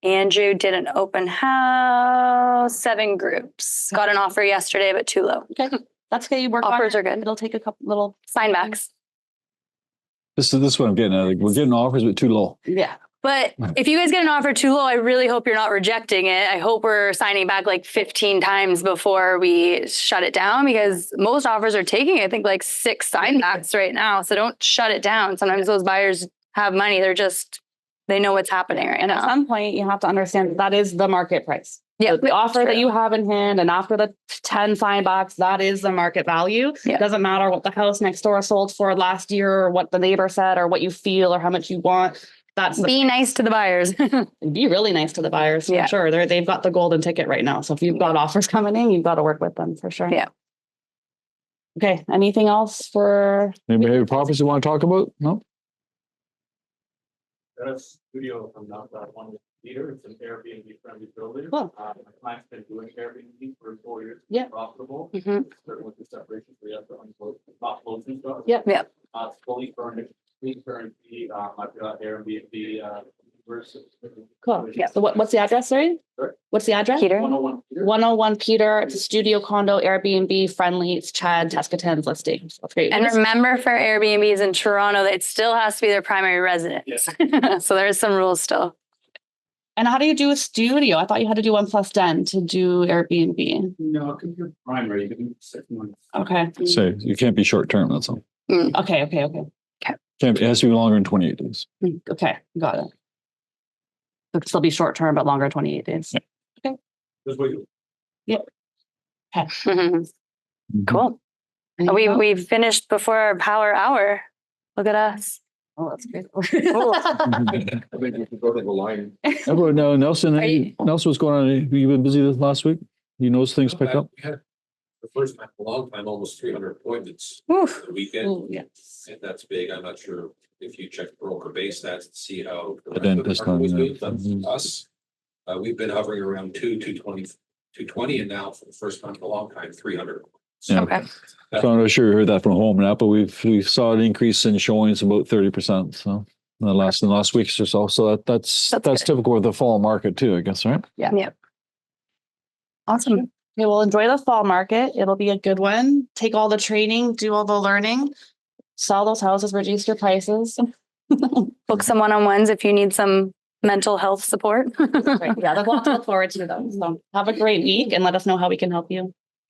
Speaker 2: Andrew did an open house, 7 groups. Got an offer yesterday, but too low.
Speaker 1: Okay. That's okay. You work
Speaker 2: Offers
Speaker 1: on
Speaker 2: are good.
Speaker 1: It'll take a couple little
Speaker 2: Sign backs.
Speaker 3: This is what I'm getting at. Like, we're getting offers, but too low.
Speaker 1: Yeah.
Speaker 2: But if you guys get an offer too low, I really hope you're not rejecting it. I hope we're signing back like 15 times before we shut it down, because most offers are taking, I think, like 6 sign backs right now. So don't shut it down. Sometimes those buyers have money. They know what's happening right
Speaker 1: And
Speaker 2: now.
Speaker 1: at some point you have to understand that is the market price.
Speaker 2: Yeah,
Speaker 1: So the offer
Speaker 2: true.
Speaker 1: that you have in hand, and after the 10 sign backs, that is the market value.
Speaker 2: Yeah.
Speaker 1: It doesn't matter what the house next door sold for last year or what the neighbor said or what you feel or how much you want.
Speaker 2: Be nice to the buyers.
Speaker 1: Be really nice to the buyers.
Speaker 2: Yeah.
Speaker 1: For sure. They've got the golden ticket right now. So if you've got offers coming in, you've got to work with them for sure.
Speaker 2: Yeah.
Speaker 1: Okay. Anything else for?
Speaker 3: Anybody have properties you want to talk about? No?
Speaker 5: There's a studio from downtown one with Peter. It's an Airbnb friendly building.
Speaker 1: Cool.
Speaker 5: My client's been doing Airbnb for 4 years.
Speaker 1: Yeah.
Speaker 5: Profitable.
Speaker 2: Mhm.
Speaker 5: Certain with the separation, so you have to unclose, not closing stuff.
Speaker 1: Yep.
Speaker 2: Yep.
Speaker 5: It's fully furnished, clean currency. I've got Airbnb, versus.
Speaker 1: Cool. Yeah. So what's the address? Sorry.
Speaker 5: Sorry?
Speaker 1: What's the address?
Speaker 2: Peter?
Speaker 5: 101 Peter.
Speaker 1: 101 Peter. It's a studio condo, Airbnb friendly. It's Chad Tescaten's listing. So that's great.
Speaker 2: And remember, for Airbnbs in Toronto, that it still has to be their primary residence.
Speaker 5: Yes.
Speaker 2: So there's some rules still.
Speaker 1: And how do you do a studio? I thought you had to do 1+10 to do Airbnb.
Speaker 5: No, it could be primary, you can do 6 months.
Speaker 1: Okay.
Speaker 3: So you can't be short term, that's all.
Speaker 1: Okay.
Speaker 3: It has to be longer than 28 days.
Speaker 1: Okay. Got it. It could still be short term, but longer 28 days.
Speaker 5: That's what you.
Speaker 2: Mhm. Cool. We finished before our power hour. Look at us.
Speaker 1: Oh, that's great.
Speaker 5: I think we could go to the line.
Speaker 3: Everyone, no, Nelson,
Speaker 2: Are you-
Speaker 3: Nelson, what's going on? Have you been busy this last week? You noticed things pick up?
Speaker 7: We had the first time in a long time, almost 300 appointments
Speaker 2: Oof.
Speaker 7: the weekend,
Speaker 1: Ooh, yes.
Speaker 7: and that's big. I'm not sure if you checked broker base stats to see how
Speaker 3: The dentist
Speaker 7: market was
Speaker 3: on,
Speaker 7: doing, but
Speaker 3: mhm.
Speaker 7: us, we've been hovering around 220, and now for the first time in a long time, 300.
Speaker 3: Yeah.
Speaker 2: Okay.
Speaker 3: So I'm not sure you heard that from home now, but we saw an increase in showings about 30%. So in the last weeks or so. So that's
Speaker 2: good.
Speaker 3: typical of the fall market too, I guess, right?
Speaker 2: Awesome.
Speaker 1: Okay, well, enjoy the fall market. It'll be a good one. Take all the training, do all the learning, sell those houses, reduce your prices.
Speaker 2: Book some one-on-ones if you need some mental health support.
Speaker 1: Right. Yeah, there's a lot to look forward to though. So have a great week and let us know how we can help you.